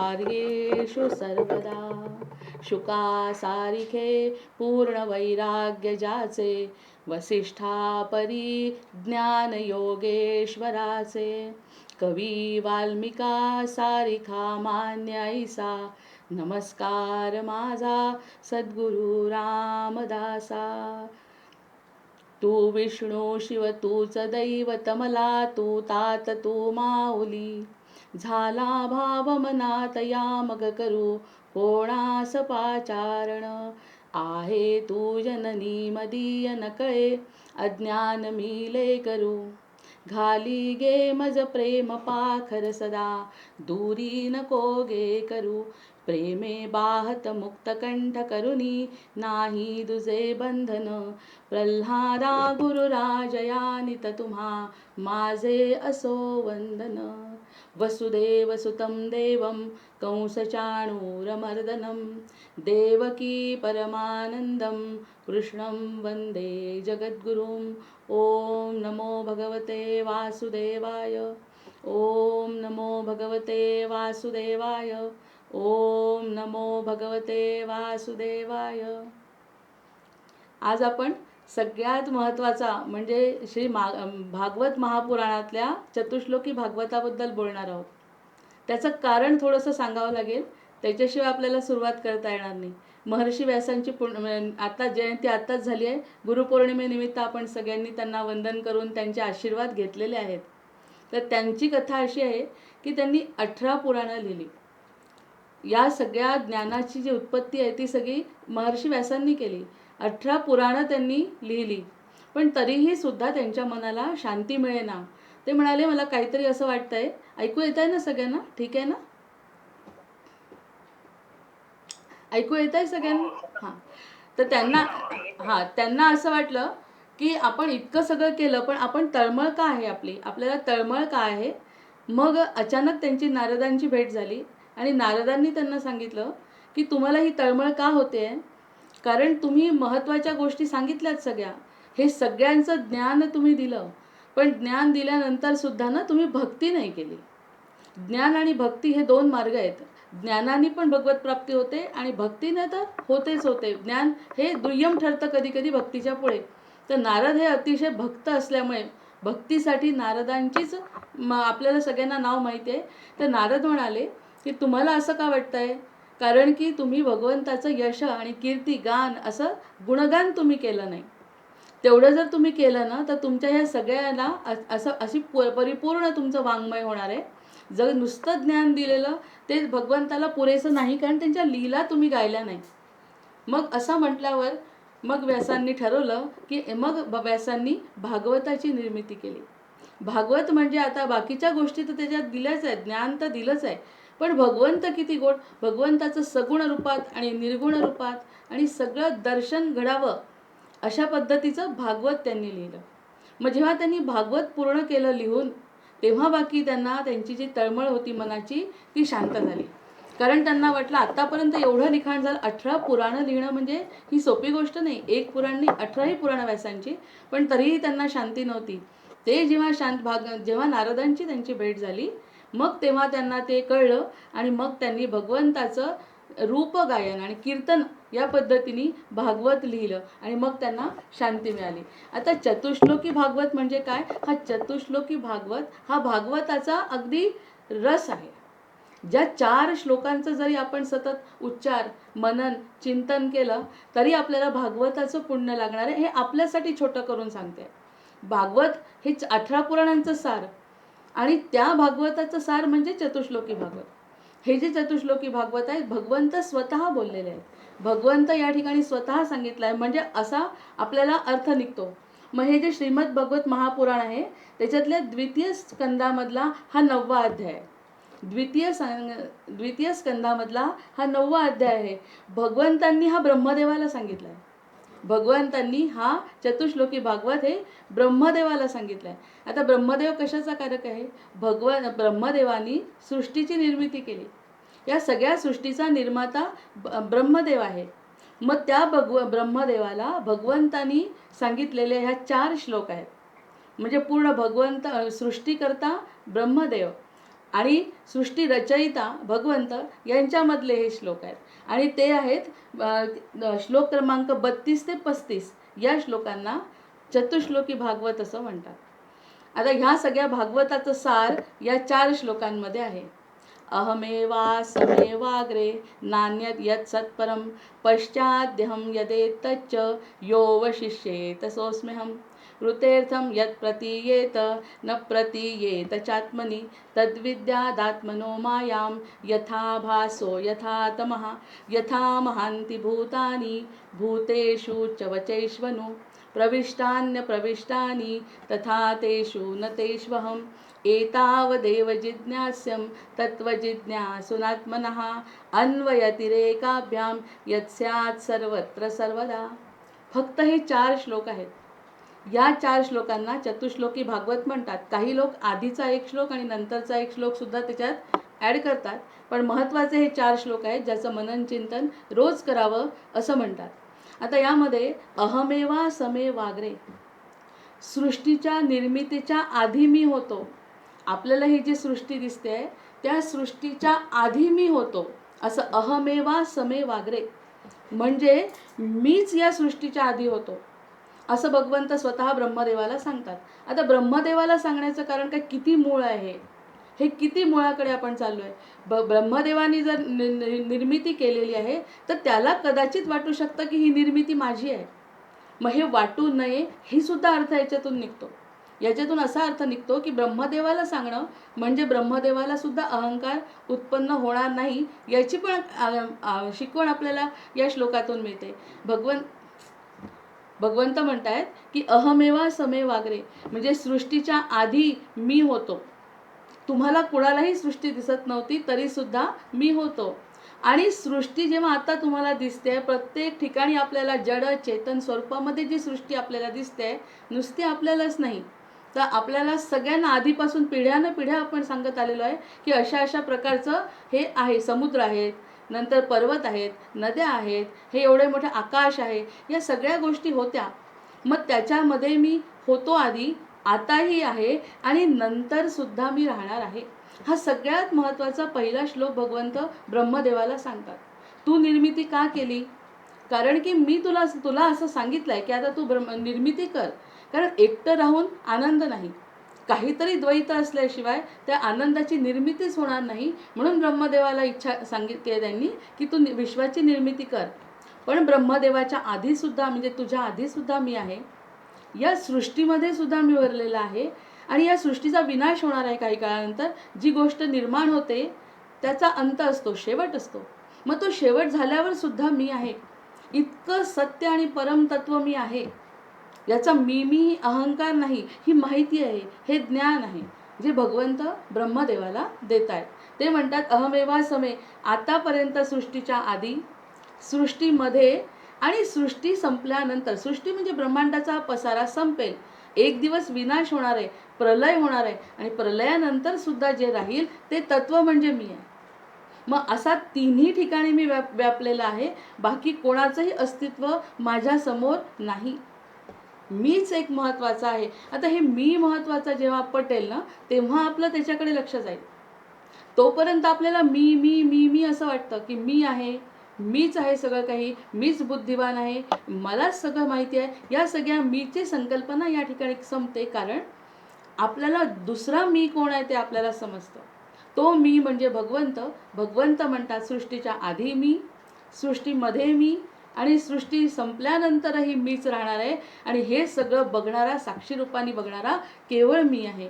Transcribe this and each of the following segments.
कार्येषु सर्वदा। शुका सारिखे पूर्ण वैराग्य ज्याचे, वसिष्ठा परी ज्ञान योगेश्वराचे। कवी वाल्मिका सारिखा मान्य ऐसा, नमस्कार माझा सद्गुरु रामदासा। तू विष्णू शिव तूच दैवत, मला तू तात तू माऊली। झाला भाव मनात या मग करू कोणास पाचारण। आहे तू जननी मदीय नकळे, अज्ञान मिले करू। घाली गे मज प्रेम पाखर सदा, दूरी नको गे करू। प्रेमे बाहत मुक्त कंठ करुनी, नाही दुजे बंधन। प्रल्हादा गुरुराजयानित तुम्हा, माझे असो वंदन। वसुदेव सुतं देवं कंसचाणूरमर्दनं, देवकी परमानंदं कृष्णं वंदे जगद्गुरुं। ओम नमो भगवते वासुदेवाय। ओम नमो भगवते वासुदेवाय। ओम नमो भगवते वासुदेवाय। आज आपण सगळ्यात महत्त्वाचा म्हणजे भागवत महापुराणातल्या चतुश्लोकी भागवताबद्दल बोलणार आहोत। त्याचं कारण थोडंसं सांगावं लागेल, त्याच्याशिवाय आपल्याला सुरुवात करता येणार नाही। महर्षी व्यासांची आता जयंती आत्ताच झाली आहे। गुरुपौर्णिमेनिमित्त आपण सगळ्यांनी त्यांना वंदन करून त्यांचे आशीर्वाद घेतलेले आहेत। तर त्यांची कथा अशी आहे की त्यांनी 18 पुराणं लिहिली। या सगळ्या ज्ञानाची जी उत्पत्ती आहे ती सगळी महर्षी व्यासांनी केली। 18 पुराणं त्यांनी लिहिली, पण तरीही सुद्धा त्यांच्या मनाला शांती मिळेना। ते म्हणाले, मला काहीतरी असं वाटतंय। ऐकू येत आहे ना सगळ्यांना? ठीक आहे ना? ऐकू येत आहे सगळ्यांना? हां. तर त्यांना असं वाटलं की आपण इतकं सगळं केलं, पण आपण तळमळ का आहे आपल्याला तळमळ का आहे? मग अचानक त्यांची नारदांची भेट झाली आणि नारदांनी त्यांना सांगितलं की तुम्हाला ही तळमळ का होते आहे? कारण तुम्ही महत्त्वाच्या गोष्टी सांगितल्यात सगळ्या, हे सगळ्यांचं ज्ञान तुम्ही दिलं, पण ज्ञान दिल्यानंतर सुद्धा ना तुम्ही भक्ती नाही केली। ज्ञान आणि भक्ती हे 2 मार्ग आहेत। ज्ञानाने पण भगवत प्राप्ती होते आणि भक्तीने तर होतेच होते। ज्ञान हे दुय्यम ठरतं कधी कधी भक्तीच्या पुढे। तर नारद हे अतिशय भक्त असल्यामुळे भक्तीसाठी नारदांचीच आपल्याला सगळ्यांना नाव माहिती आहे। तर नारद म्हणाले की तुम्हाला असं का वाटतंय? कारण की तुम्ही भगवंताचं यश आणि कीर्ती गान असं गुणगान तुम्ही केलं नाही। तेवढं जर तुम्ही केलं ना तर तुमच्या ह्या सगळ्यांना अशी परिपूर्ण तुमचं वाङ्मय होणार आहे। जर नुसतं ज्ञान दिलेलं ते भगवंताला पुरेसं नाही, कारण त्यांच्या लीला तुम्ही गायल्या नाही। मग असं म्हटल्यावर मग व्यासांनी ठरवलं की मग व्यासांनी भागवताची निर्मिती केली। भागवत म्हणजे आता बाकीच्या गोष्टी तर त्याच्यात दिल्याच आहेत, ज्ञान तर दिलंच आहे, पण भगवंत किती गोड, भगवंताचं सगुण रूपात आणि निर्गुण रूपात आणि सगळं दर्शन घडावं अशा पद्धतीचं भागवत त्यांनी लिहिलं। मग जेव्हा त्यांनी भागवत पूर्ण केलं लिहून, तेव्हा बाकी त्यांना त्यांची जी तळमळ होती मनाची ती शांत झाली। कारण त्यांना वाटलं आतापर्यंत एवढं लिखाण झालं, 18 पुराणं लिहिणं म्हणजे ही सोपी गोष्ट नाही। एक पुराण नाही, 18ही पुराणं व्यासांची, पण तरीही त्यांना शांती नव्हती। ते जेव्हा नारदांची त्यांची भेट झाली, मग तेव्हा त्यांना ते कळलं आणि मग त्यांनी भगवंताचं रूपगायन आणि कीर्तन या पद्धतीने भागवत लिहिलं आणि मग त्यांना शांती मिळाली। आता चतुश्लोकी भागवत म्हणजे काय? हा चतुश्लोकी भागवत हा भागवताचा अगदी रस आहे। ज्या 4 श्लोकांचं जरी आपण सतत उच्चार मनन चिंतन केलं तरी आपल्याला भागवताचं पुण्य लागणार आहे। हे आपल्यासाठी छोटं करून सांगते। भागवत हे 18 पुराणांचं सार आणि त्या भागवताचं सार म्हणजे चतुश्लोकी भागवत। हे जे चतुश्लोकी भागवत आहे भगवंत स्वतः बोललेले आहेत। भगवंत या ठिकाणी स्वतः सांगितलं आहे, म्हणजे असा आपल्याला अर्थ निघतो। मग हे जे श्रीमद भगवत महापुराण आहे त्याच्यातल्या द्वितीय स्कंदामधला हा 9वा अध्याय आहे। द्वितीय स्कंदामधला हा 9वा अध्याय आहे। भगवंतांनी हा ब्रह्मदेवाला सांगितला आहे। भगवंतांनी हा चतुश्लोकी भागवत हे ब्रह्मदेवाला सांगितलं आहे। आता ब्रह्मदेव कशाचा कारक आहे? ब्रह्मदेवानी सृष्टीची निर्मिती केली। या सगळ्या सृष्टीचा निर्माता ब्रह्मदेव आहे। मग त्या ब्रह्मदेवाला भगवंतांनी सांगितलेले ह्या 4 श्लोक आहेत। म्हणजे पूर्ण भगवंत सृष्टीकर्ता ब्रह्मदेव आणि सृष्टी रचयिता भगवंत यांच्यामधले हे श्लोक आहेत. आणि ते आहेत श्लोक क्रमांक 32 ते 35 या श्लोकांना चतुश्लोकी भागवत असं म्हणतात. आता ह्या सगळ्या भागवताचं सार या 4 श्लोकांमध्ये आहे. अहमेवा समेवाग्रे नान्यत् यत् सत्परं पश्चाद्यहं यदेतच्च यो वशिष्येत सोऽस्म्यहम् ऋतेर्थं यत् प्रतीयेत न प्रतीयेत चात्मनि तद्विद्यादात्मनो मायां यथा भासो यथा तमः यथा महान्ति भूतानि भूतेषु च वचैष्वनु प्रविष्टान्य प्रविष्टानि तथा तेषु न तेष्वहम् एतावदेव जिज्ञास्यं तत्त्वजिज्ञासुनात्मनः अन्वयतिरेकाभ्यां यत्स्यात् सर्वत्र सर्वदा. फक्त हे 4 श्लोक आहेत. या 4 श्लोकांना चतुश्लोकी भागवत म्हणतात. काही लोक आधीचा एक श्लोक आणि नंतरचा एक श्लोक सुद्धा त्याच्यात ॲड करतात, पण महत्त्वाचे हे 4 श्लोक आहेत ज्याचं मनन चिंतन रोज करावं असं म्हणतात. आता यामध्ये अहमेवा समे वाग्रे, सृष्टीच्या निर्मितीच्या आधी मी होतो. आपल्याला ही जी सृष्टी दिसते आहे त्या सृष्टीच्या आधी मी होतो असं अहमेवा समे वाग्रे, म्हणजे मीच या सृष्टीच्या आधी होतो असं भगवंत स्वतः ब्रह्मदेवाला सांगतात. आता ब्रह्मदेवाला सांगण्याचं कारण काय, किती मूळ आहे हे, किती मुळाकडे आपण चाललो आहे. ब्रह्मदेवानी जर निर्मिती केलेली आहे तर त्याला कदाचित वाटू शकतं की ही निर्मिती माझी आहे. मग हे वाटू नये ही सुद्धा अर्थ याच्यातून निघतो. याच्यातून असा अर्थ निघतो की ब्रह्मदेवाला सांगणं म्हणजे ब्रह्मदेवाला सुद्धा अहंकार उत्पन्न होणार नाही याची पण शिकवण आपल्याला या श्लोकातून मिळते. भगवंत म्हणतायत की अहमेवा समे वाग्रे, म्हणजे सृष्टीच्या आधी मी होतो. तुम्हाला कुणालाही सृष्टी दिसत नव्हती तरी सुद्धा मी होतो. आणि सृष्टी जेव्हा आता तुम्हाला दिसते, प्रत्येक ठिकाणी आपल्याला जड चेतन स्वरूपामध्ये जी सृष्टी आपल्याला दिसते, नुसती आपल्यालाच नाही तर आपल्याला सगळ्यांना आधीपासून पिढ्यानपिढ्या आपण सांगत आलेलो आहे की अशा अशा प्रकारचं हे आहे. समुद्र आहेत, नंतर पर्वत आहेत, नद्या आहेत, हे एवढे मोठे आकाश आहे, या सगळ्या गोष्टी होत्या. मग त्याच्यामध्ये मी होतो आधी, आताही आहे आणि नंतर सुद्धा मी राहणार आहे. हा सगळ्यात महत्त्वाचा पहिला श्लोक भगवंत ब्रह्मदेवाला सांगतात. तू निर्मिती का केली? कारण की मी तुला असं सांगितलं आहे की आता तू निर्मिती कर. कारण एकटं राहून आनंद नाही, काहीतरी द्वैत असल्याशिवाय त्या आनंदाची निर्मितीच होणार नाही. म्हणून ब्रह्मदेवाला इच्छा सांगितली आहे त्यांनी की तू विश्वाची निर्मिती कर. पण ब्रह्मदेवाच्या आधीसुद्धा, म्हणजे तुझ्या आधीसुद्धा मी आहे, या सृष्टीमध्ये सुद्धा मी भरलेला आहे आणि या सृष्टीचा विनाश होणार आहे काही काळानंतर. जी गोष्ट निर्माण होते त्याचा अंत असतो, शेवट असतो. मग तो शेवट झाल्यावर सुद्धा मी आहे. इतकं सत्य आणि परमतत्व मी आहे, याचा मी अहंकार नाही, ही माहिती आहे, हे ज्ञान आहे जे भगवंत ब्रह्मदेवाला देत आहेत. ते म्हणतात अहमेवा समे, आतापर्यंत सृष्टीच्या आधी, सृष्टीमध्ये आणि सृष्टी संपल्यानंतर. सृष्टी म्हणजे ब्रह्मांडाचा पसारा संपेल, एक दिवस विनाश होणार आहे, प्रलय होणार आहे आणि प्रलयानंतर सुद्धा जे राहील ते तत्व म्हणजे मी आहे. मग असा तिन्ही ठिकाणी मी व्यापलेला आहे. बाकी कोणाचंही अस्तित्व माझ्यासमोर नाही, मीच एक महत्त्वाचा आहे. आता हे मी महत्त्वाचा जेव्हा पटेल ना तेव्हा आपलं त्याच्याकडे लक्ष जाईल. तोपर्यंत आपल्याला मी मी मी मी असं वाटतं की मी आहे, मीच आहे सगळं काही, मीच बुद्धिवान आहे, मलाच सगळं माहिती आहे. या सगळ्या मीची संकल्पना या ठिकाणी संपते. कारण आपल्याला दुसरा मी कोण आहे ते आपल्याला समजतं. तो मी म्हणजे भगवंत. भगवंत म्हणतात सृष्टीच्या आधी मी, सृष्टीमध्ये मी आणि सृष्टी संपल्यानंतरही मीच राहणार आहे आणि हे सगळं बघणारा, साक्षी रूपाने बघणारा केवळ मी आहे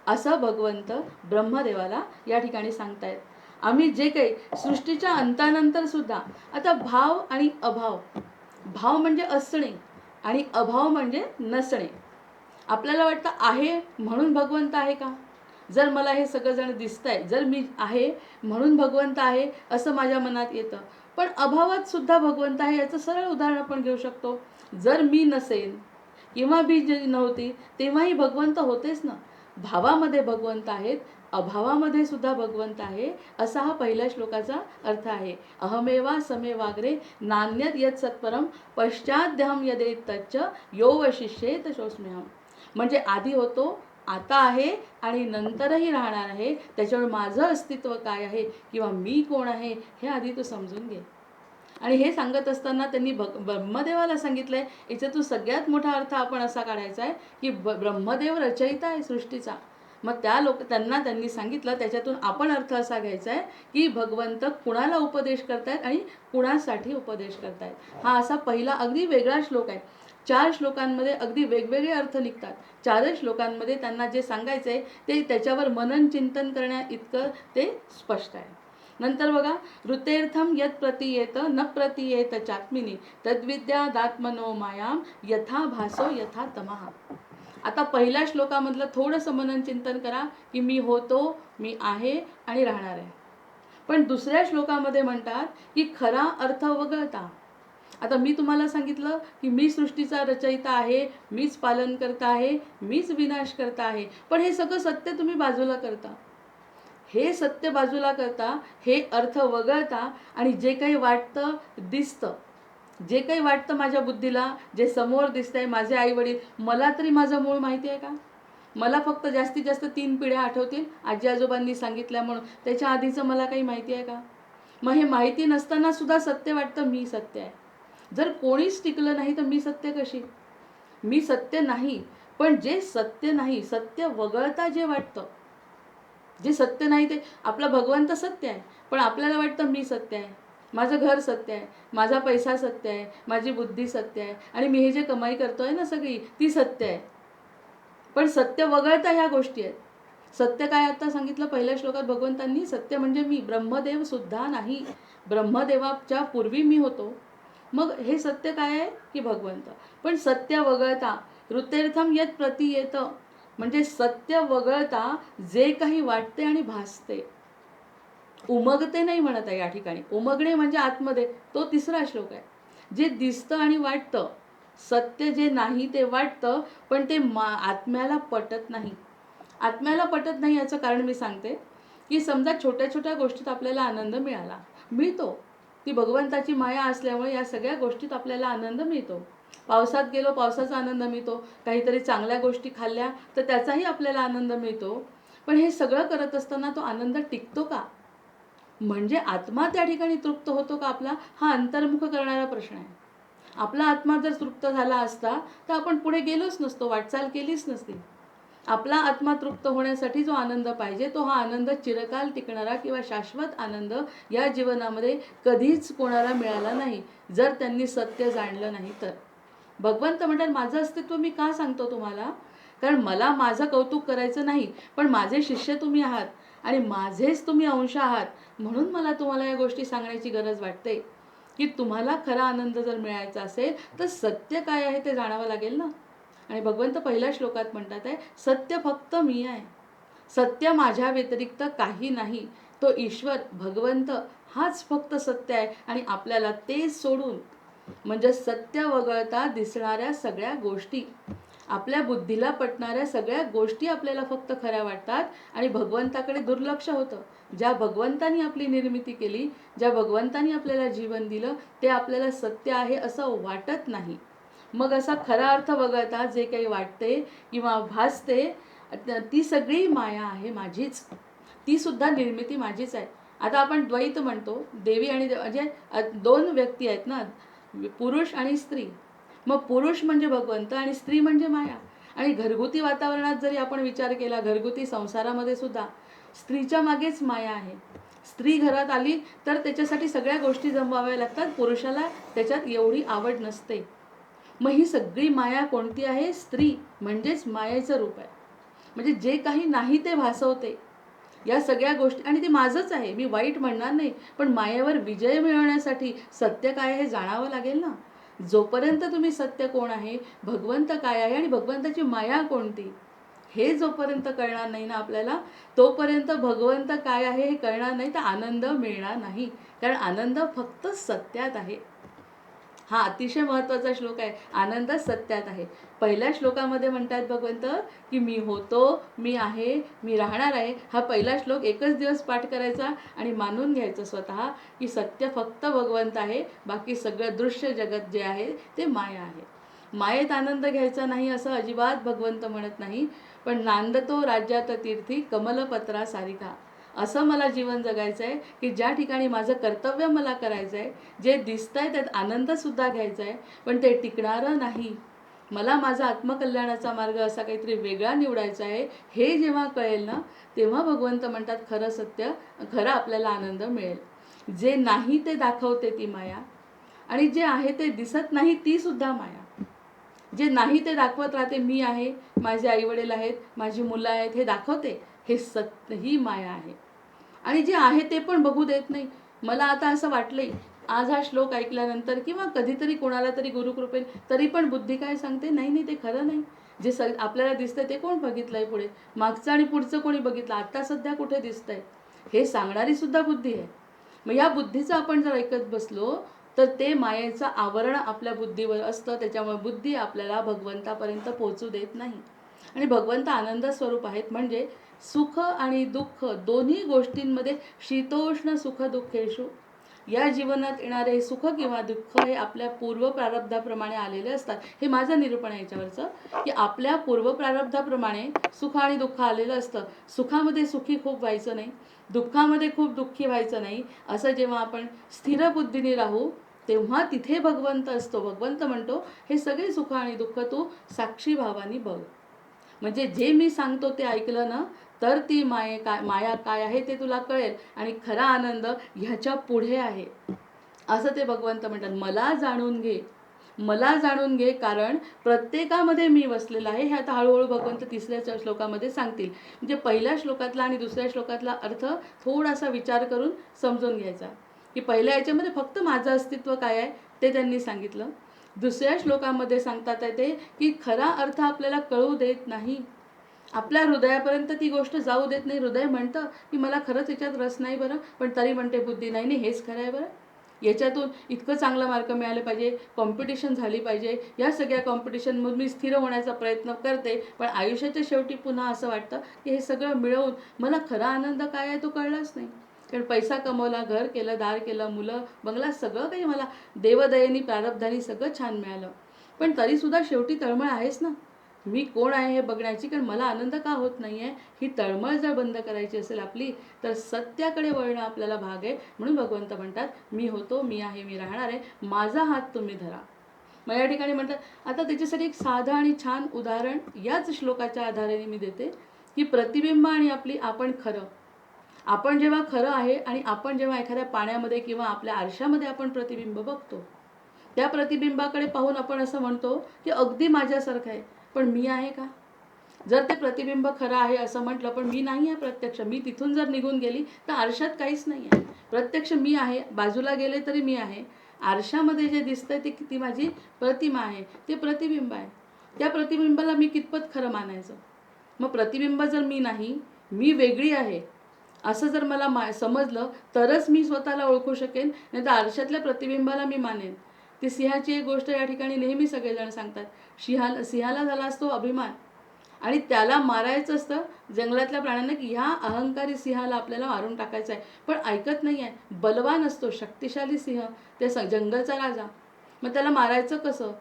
असं भगवंत ब्रह्मदेवाला या ठिकाणी सांगतायत. आम्ही जे काही सृष्टीच्या अंतानंतर सुद्धा, आता भाव आणि अभाव, भाव म्हणजे असणे आणि अभाव म्हणजे नसणे. आपल्याला वाटतं आहे म्हणून भगवंत आहे का? जर मला हे सगळंजण दिसत आहे, जर मी आहे म्हणून भगवंत आहे असं माझ्या मनात येतं. पण अभावात सुद्धा भगवंत आहे याचं सरळ उदाहरण आपण घेऊ शकतो. जर मी नसेन किंवा मी जी नव्हती तेव्हाही भगवंत होतेच ना. भावामध्ये भगवंत आहेत, अभावामध्ये सुद्धा भगवंत आहे, असा हा पहिल्या श्लोकाचा अर्थ आहे. अहमेवा समे वाग्रे नान्यत् यत् सत्परम पश्चाद्यहं यदेतच्च यो वशिष्येत सोऽस्म्यहम्. म्हणजे आधी होतो, आता आहे आणि नंतरही राहणार आहे, त्याच्यामुळे माझं अस्तित्व काय आहे किंवा मी कोण आहे हे आधी तू समजून घे. आणि हे सांगत असताना त्यांनी ब्रह्मदेवाला सांगितलंय, याच्यातून सगळ्यात मोठा अर्थ आपण असा काढायचा आहे की ब्रह्मदेव रचयिता आहे सृष्टीचा. मग त्यांनी सांगितलं, त्याच्यातून आपण अर्थ असा घ्यायचा आहे की भगवंत कुणाला उपदेश करतायत आणि कुणासाठी उपदेश करतायत. हा असा पहिला अगदी वेगळा श्लोक आहे. 4 श्लोकांमध्ये अगदी वेगवेगळे अर्थ निघतात. 4 श्लोकांमध्ये त्यांना जे सांगायचं आहे ते त्याच्यावर मनन चिंतन करण्या इतकं ते स्पष्ट आहे. नंतर बघा, ऋतेर्थम यत प्रतीयेत न प्रतीयेत चात्मिनी तद्विद्यादात्मनो मायाम यथा भासो यथा तमः. आता पहिल्या श्लोकामधलं थोडंसं मनन चिंतन करा की मी होतो, मी आहे आणि राहणार आहे. पण दुसऱ्या श्लोकामध्ये म्हणतात की खरा अर्थ वगळता. आता मी तुम्हाला सांगितलं की मी सृष्टीचा रचयिता आहे, मीच पालन करता आहे, मीच विनाश करता आहे, पण हे सगळं सत्य तुम्ही बाजूला करता. हे सत्य बाजूला करता, हे अर्थ वगळता आणि जे काही वाटतं दिसतं, जे काही वाटतं माझ्या बुद्धीला, जे समोर दिसतंय, माझे आईवडील, मला तरी माझं मूळ माहिती आहे का? मला फक्त जास्तीत जास्त 3 पिढ्या आठवतील आजी आजोबांनी सांगितल्या म्हणून, त्याच्या आधीचं मला काही माहिती आहे का? मग हे माहिती नसताना सुद्धा सत्य वाटतं मी सत्य आहे. जर कोणीच टिकलं नाही तर मी सत्य कशी? मी सत्य नाही. पण जे सत्य नाही, सत्य वगळता जे वाटतं, जे सत्य नाही ते, आपला भगवंत सत्य आहे पण आपल्याला वाटतं मी सत्य आहे, माझं घर सत्य आहे, माझा पैसा सत्य आहे, माझी बुद्धी सत्य आहे आणि मी हे जे कमाई करतोय ना सगळी ती सत्य आहे. पण सत्य वगळता ह्या गोष्टी आहेत. सत्य काय आता सांगितलं पहिल्या श्लोकात भगवंतांनी, सत्य म्हणजे मी, ब्रह्मदेव सुद्धा नाही, ब्रह्मदेवाच्या पूर्वी मी होतो. मग हे सत्य काय आहे की भगवंत. पण सत्य वगळता ऋतेर्थम यत प्रतीयेत, म्हणजे सत्य वगळता जे काही वाटते आणि भासते, उमगते नाही म्हणत आहे या ठिकाणी. उमगणे म्हणजे आतमध्ये, तो 3रा श्लोक आहे. जे दिसतं आणि वाटतं, सत्य जे नाही ते वाटतं पण ते आत्म्याला पटत नाही. आत्म्याला पटत नाही याचं कारण मी सांगते की समजा छोट्या छोट्या गोष्टीत आपल्याला आनंद मिळतो, ती भगवंताची माया असल्यामुळे या सगळ्या गोष्टीत आपल्याला आनंद मिळतो. पावसात गेलो, पावसाचा आनंद मिळतो. काहीतरी चांगल्या गोष्टी खाल्ल्या तर त्याचाही आपल्याला आनंद मिळतो. पण हे सगळं करत असताना तो आनंद टिकतो का? म्हणजे आत्मा त्या ठिकाणी तृप्त होतो का आपला, हा अंतर्मुख करणारा प्रश्न आहे. आपला आत्मा जर तृप्त झाला असता तर आपण पुढे गेलोच नसतो, वाटचाल केलीच नसती. आपला आत्मा तृप्त होण्यासाठी जो आनंद पाहिजे तो हा आनंद चिरकाल टिकणारा किंवा शाश्वत आनंद या जीवनामध्ये कधीच कोणाला मिळाला नाही, जर त्यांनी सत्य जाणलं नाही तर. भगवंत म्हणतात, माझं अस्तित्व मी का सांगतो तुम्हाला? कारण मला माझं कौतुक करायचं नाही, पण माझे शिष्य तुम्ही आहात आणि माझेच तुम्ही अंश आहात, म्हणून मला तुम्हाला या गोष्टी सांगण्याची गरज वाटते की तुम्हाला खरा आनंद जर मिळायचा असेल तर सत्य काय आहे ते जाणावं लागेल ना. आणि भगवंत पहिल्या श्लोकात म्हणतात आहे, सत्य फक्त मी आहे, सत्य माझ्या व्यतिरिक्त काही नाही. तो ईश्वर भगवंत हाच फक्त सत्य आहे आणि आपल्याला ते सोडून, म्हणजे सत्य वगळता दिसणाऱ्या सगळ्या गोष्टी, आपल्या बुद्धीला पटणाऱ्या सगळ्या गोष्टी आपल्याला फक्त खऱ्या वाटतात आणि भगवंताकडे दुर्लक्ष होतं. ज्या भगवंतानी आपली निर्मिती केली, ज्या भगवंतानी आपल्याला जीवन दिलं, ते आपल्याला सत्य आहे असं वाटत नाही. मग असा खरा अर्थ वगळता जे काही वाटते किंवा भासते ती सगळी माया आहे माझीच, ती सुद्धा निर्मिती माझीच आहे. आता आपण द्वैत म्हणतो, देवी आणि म्हणजे 2 व्यक्ती आहेत ना, पुरुष आणि स्त्री. मग पुरुष म्हणजे भगवंत आणि स्त्री म्हणजे माया. आणि घरगुती वातावरणात जरी आपण विचार केला, घरगुती संसारामध्ये सुद्धा स्त्रीच्या मागेच माया आहे. स्त्री घरात आली तर त्याच्यासाठी सगळ्या गोष्टी जमवाव्या लागतात, पुरुषाला त्याच्यात एवढी आवड नसते. मग ही सगळी माया कोणती आहे? स्त्री म्हणजेच मायेचं रूप आहे. म्हणजे जे काही नाही ते भासवते या सगळ्या गोष्टी, आणि ते माझंच आहे, मी वाईट म्हणणार नाही. पण मायेवर विजय मिळवण्यासाठी सत्य काय हे जाणावं लागेल ना. जोपर्यंत तुम्ही सत्य कोण आहे, भगवंत काय आहे आणि भगवंताची माया कोणती, हे जोपर्यंत कळणार नाही ना आपल्याला, तोपर्यंत भगवंत काय आहे हे कळणार नाही, तर आनंद मिळणार नाही. कारण आनंद फक्त सत्यात आहे. हा अतिशय महत्त्वाचा श्लोक आहे, आनंद सत्यात आहे. पहिल्या श्लोकामध्ये म्हणतात भगवंत की मी होतो, मी आहे, मी राहणार आहे. हा पहिला श्लोक एकच दिवस पाठ करायचा आणि मानून घ्यायचं स्वतः की सत्य फक्त भगवंत आहे, बाकी सगळं दृश्य जगत जे आहे ते माया आहे. मायेत आनंद घ्यायचा नाही असं अजिबात भगवंत म्हणत नाही, पण नांदतो राज्यात तीर्थी कमलपत्रा सारिका. असं मला जीवन जगायचं आहे की ज्या ठिकाणी माझं कर्तव्य मला करायचं आहे, जे दिसतंय त्यात आनंदसुद्धा घ्यायचा आहे, पण ते टिकणारं नाही. मला माझा आत्मकल्याणाचा मार्ग असा काहीतरी वेगळा निवडायचा आहे, हे जेव्हा कळेल ना, तेव्हा भगवंत म्हणतात खरं सत्य, खरं आपल्याला आनंद मिळेल. जे नाही ते दाखवते ती माया, आणि जे आहे ते दिसत नाही ती सुद्धा माया. जे नाही ते दाखवत राहते, मी आहे, माझे आईवडील आहेत, माझी मुलं आहेत, हे दाखवते, हे सत्य, ही माया आहे. आणि जे आहे ते पण बघू देत नाही. मला आता असं वाटलंय, आज हा श्लोक ऐकल्यानंतर किंवा कधीतरी कोणाला तरी गुरुकृपेन, तरी पण बुद्धी काय सांगते, नाही नाही ते खरं नाही. जे आपल्याला दिसतंय ते कोण बघितलंय पुढे, मागचं आणि पुढचं कोणी बघितलं, आता सध्या कुठे दिसतंय, हे सांगणारी सुद्धा बुद्धी आहे. मग या बुद्धीचं आपण जर ऐकत बसलो तर ते मायेचं आवरण आपल्या बुद्धीवर असतं. त्याच्यामुळे बुद्धी आपल्याला भगवंतापर्यंत पोहोचू देत नाही. आणि भगवंत आनंद स्वरूप आहेत, म्हणजे सुख आणि दुःख दोन्ही गोष्टींमध्ये शीतोष्ण सुख दुःखेषु, या जीवनात येणारे सुख किंवा दुःख हे आपल्या पूर्व प्रारब्धाप्रमाणे आलेले असतात. हे माझं निरूपण आहे याच्यावरचं, की आपल्या पूर्व प्रारब्धाप्रमाणे सुख आणि दुःख आलेलं असतं. सुखामध्ये सुखी खूप व्हायचं नाही, दुःखामध्ये खूप दुःखी व्हायचं नाही. असं जेव्हा आपण स्थिर बुद्धीने राहू तेव्हा तिथे भगवंत असतो. भगवंत म्हणतो, हे सगळे सुख आणि दुःख तू साक्षी भावानी बघ. म्हणजे जे मी सांगतो ते ऐकलं ना, तर ती माया काय आहे ते तुला कळेल, आणि खरा आनंद ह्याच्या पुढे आहे, असं ते भगवंत म्हणतात. मला जाणून घे, मला जाणून घे, कारण प्रत्येकामध्ये मी वसलेला आहे. हे आता हळूहळू भगवंत तिसऱ्या श्लोकामध्ये सांगतील. म्हणजे पहिल्या श्लोकातला आणि दुसऱ्या श्लोकातला अर्थ थोडासा विचार करून समजून घ्यायचा, की पहिल्या याच्यामध्ये फक्त माझं अस्तित्व काय आहे ते त्यांनी सांगितलं. दुसऱ्या श्लोकामध्ये सांगतात आहे ते, की खरा अर्थ आपल्याला कळू देत नाही, आपल्या हृदयापर्यंत ती गोष्ट जाऊ देत नाही. हृदय म्हणतं की मला खरंच याच्यात रस नाही बरं, पण तरी म्हणते बुद्धी नाही नाही हेच खरं आहे बरं, याच्यातून इतकं चांगला मार्क मिळाले पाहिजे, कॉम्पिटिशन झाली पाहिजे, या सगळ्या कॉम्पिटिशनमधून मी स्थिर होण्याचा प्रयत्न करते. पण आयुष्याच्या शेवटी पुन्हा असं वाटतं की हे सगळं मिळवून मला खरा आनंद काय आहे तो कळलाच नाही. कारण पैसा कमवला, घर केलं, दार केलं, मुलं, बंगला, सगळं काही मला देवदयेनी प्रारब्धानी सगळं छान मिळालं, पण तरीसुद्धा शेवटी तळमळ आहेच ना, मी कोण आहे हे बघण्याची. कारण मला आनंद का होत नाही आहे, ही तळमळ जर बंद करायची असेल आपली, तर सत्याकडे वळणं आपल्याला भाग आहे. म्हणून भगवंत म्हणतात, मी होतो, मी आहे, मी राहणार आहे, माझा हात तुम्ही धरा. मग या ठिकाणी म्हणतात, आता त्याच्यासाठी एक साधं आणि छान उदाहरण याच श्लोकाच्या आधाराने मी देते, की प्रतिबिंब आणि आपली आपण खरं. आपण जेव्हा खरं आहे आणि आपण जेव्हा एखाद्या पाण्यामध्ये किंवा आपल्या आरशामध्ये आपण प्रतिबिंब बघतो, त्या प्रतिबिंबाकडे पाहून आपण असं म्हणतो की अगदी माझ्यासारखं आहे, पण मी आहे का? जर ते प्रतिबिंब खरं आहे असं म्हटलं, पण मी नाही आहे प्रत्यक्ष, मी तिथून जर निघून गेली तर आरशात काहीच नाही आहे. प्रत्यक्ष मी आहे, बाजूला गेले तरी मी आहे. आरशामध्ये जे दिसतंय ते ती माझी प्रतिमा आहे, ते प्रतिबिंब आहे. त्या प्रतिबिंबाला मी कितपत खरं मानायचं? मग प्रतिबिंब जर मी नाही, मी वेगळी आहे असं जर मला समजलं तरच मी स्वतःला ओळखू शकेन, नाही तर आरशातल्या प्रतिबिंबाला मी मानेन. ती सिंहाची एक गोष्ट या ठिकाणी नेहमी सगळेजण सांगतात, सिंहाला झाला असतो अभिमान, आणि त्याला मारायचं असतं जंगलातल्या प्राण्यांना, की ह्या अहंकारी सिंहाला आपल्याला मारून टाकायचं आहे, पण ऐकत नाही आहे. बलवान असतो, शक्तिशाली सिंह, ते जंगलचा राजा, मग त्याला मारायचं कसं?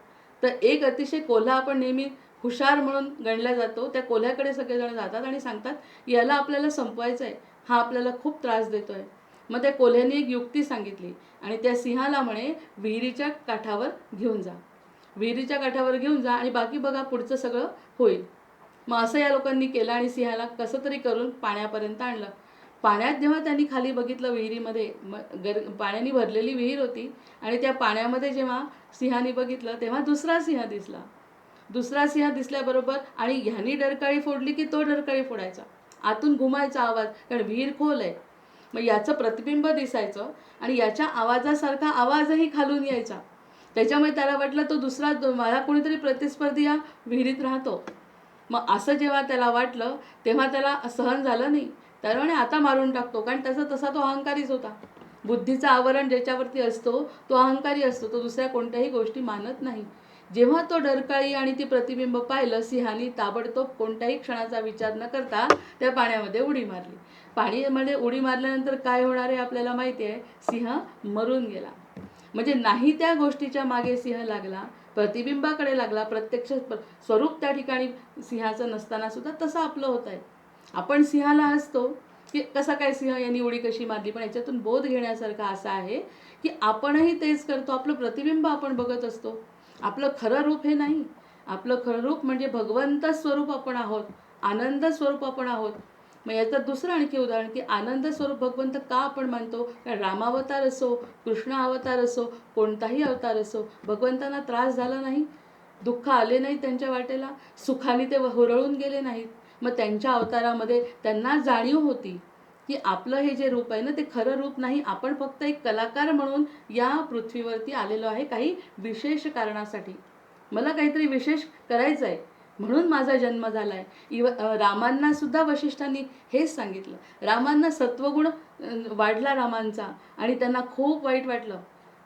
तर एक अतिशय कोल्हा आपण नेहमी हुशार म्हणून गणला जातो, त्या कोल्ह्याकडे सगळेजण जातात आणि सांगतात याला आपल्याला संपवायचं आहे, हा आपल्याला खूप त्रास देतो आहे. मग त्या कोल्ह्याने एक युक्ती सांगितली आणि त्या सिंहाला म्हणे, विहिरीच्या काठावर घेऊन जा, विहिरीच्या काठावर घेऊन जा आणि बाकी बघा पुढचं सगळं होईल. मग असं या लोकांनी केलं आणि सिंहाला कसं तरी करून पाण्यापर्यंत आणलं. पाण्यात जेव्हा त्यांनी खाली बघितलं विहिरीमध्ये, पाण्याने भरलेली विहीर होती, आणि त्या पाण्यामध्ये जेव्हा सिंहाने बघितलं तेव्हा दुसरा सिंह दिसला. दुसरा सिंह दिसल्याबरोबर आणि ह्यानी डरकाळी फोडली की तो डरकाळी फोडायचा, आतून घुमायचा आवाज, कारण विहीर खोल आहे. मग याचं प्रतिबिंब दिसायचं आणि याच्या आवाजासारखा आवाजही खालून यायचा. त्याच्यामुळे त्याला वाटलं तो दुसरा मला कोणीतरी प्रतिस्पर्धी या विहिरीत राहतो. मग असं जेव्हा त्याला वाटलं तेव्हा त्याला सहन झालं नाही, त्याला म्हणे आता मारून टाकतो, कारण त्याचा तसा तो अहंकारीच होता. बुद्धीचा आवरण ज्याच्यावरती असतो तो अहंकारी असतो, तो दुसऱ्या कोणत्याही गोष्टी मानत नाही. जेव्हा तो डरकाळी आणि ती प्रतिबिंब पाहिलं, सिंहानी ताबडतोब कोणत्याही क्षणाचा विचार न करता त्या पाण्यामध्ये उडी मारली. पाण्यामध्ये उडी मारल्यानंतर काय होणार आहे आपल्याला माहिती आहे, सिंह मरून गेला. म्हणजे नाही त्या गोष्टीच्या मागे सिंह लागला, प्रतिबिंबाकडे लागला, प्रत्यक्ष स्वरूप त्या ठिकाणी सिंहाचं नसताना सुद्धा तसं आपलं होत आहे. आपण सिंहाला हसतो की कसा काय सिंह यांनी उडी कशी मारली, पण याच्यातून बोध घेण्यासारखा असा आहे की आपणही तेच करतो. आपलं प्रतिबिंब आपण बघत असतो, आपलं खरं रूप हे नाही. आपलं खरं रूप म्हणजे भगवंत स्वरूप आपण आहोत, आनंद स्वरूप आपण आहोत. मग याचं दुसरं आणखी उदाहरण की आनंद स्वरूप भगवंत का आपण मानतो, कारण रामावतार असो, कृष्ण अवतार असो, कोणताही अवतार असो, भगवंतांना त्रास झाला नाही, दुःख आले नाही त्यांच्या वाटेला, सुखाने ते हुरळून गेले नाहीत. मग त्यांच्या अवतारामध्ये त्यांना जाणीव होती की आपलं हे जे रूप आहे ना ते खरं रूप नाही, आपण फक्त एक कलाकार म्हणून या पृथ्वीवरती आलेलो आहे काही विशेष कारणासाठी. मला काहीतरी विशेष करायचं आहे म्हणून माझा जन्म झाला आहे. रामांना सुद्धा वशिष्ठांनी हेच सांगितलं. रामांना सत्वगुण वाढला रामांचा आणि त्यांना खूप वाईट वाटलं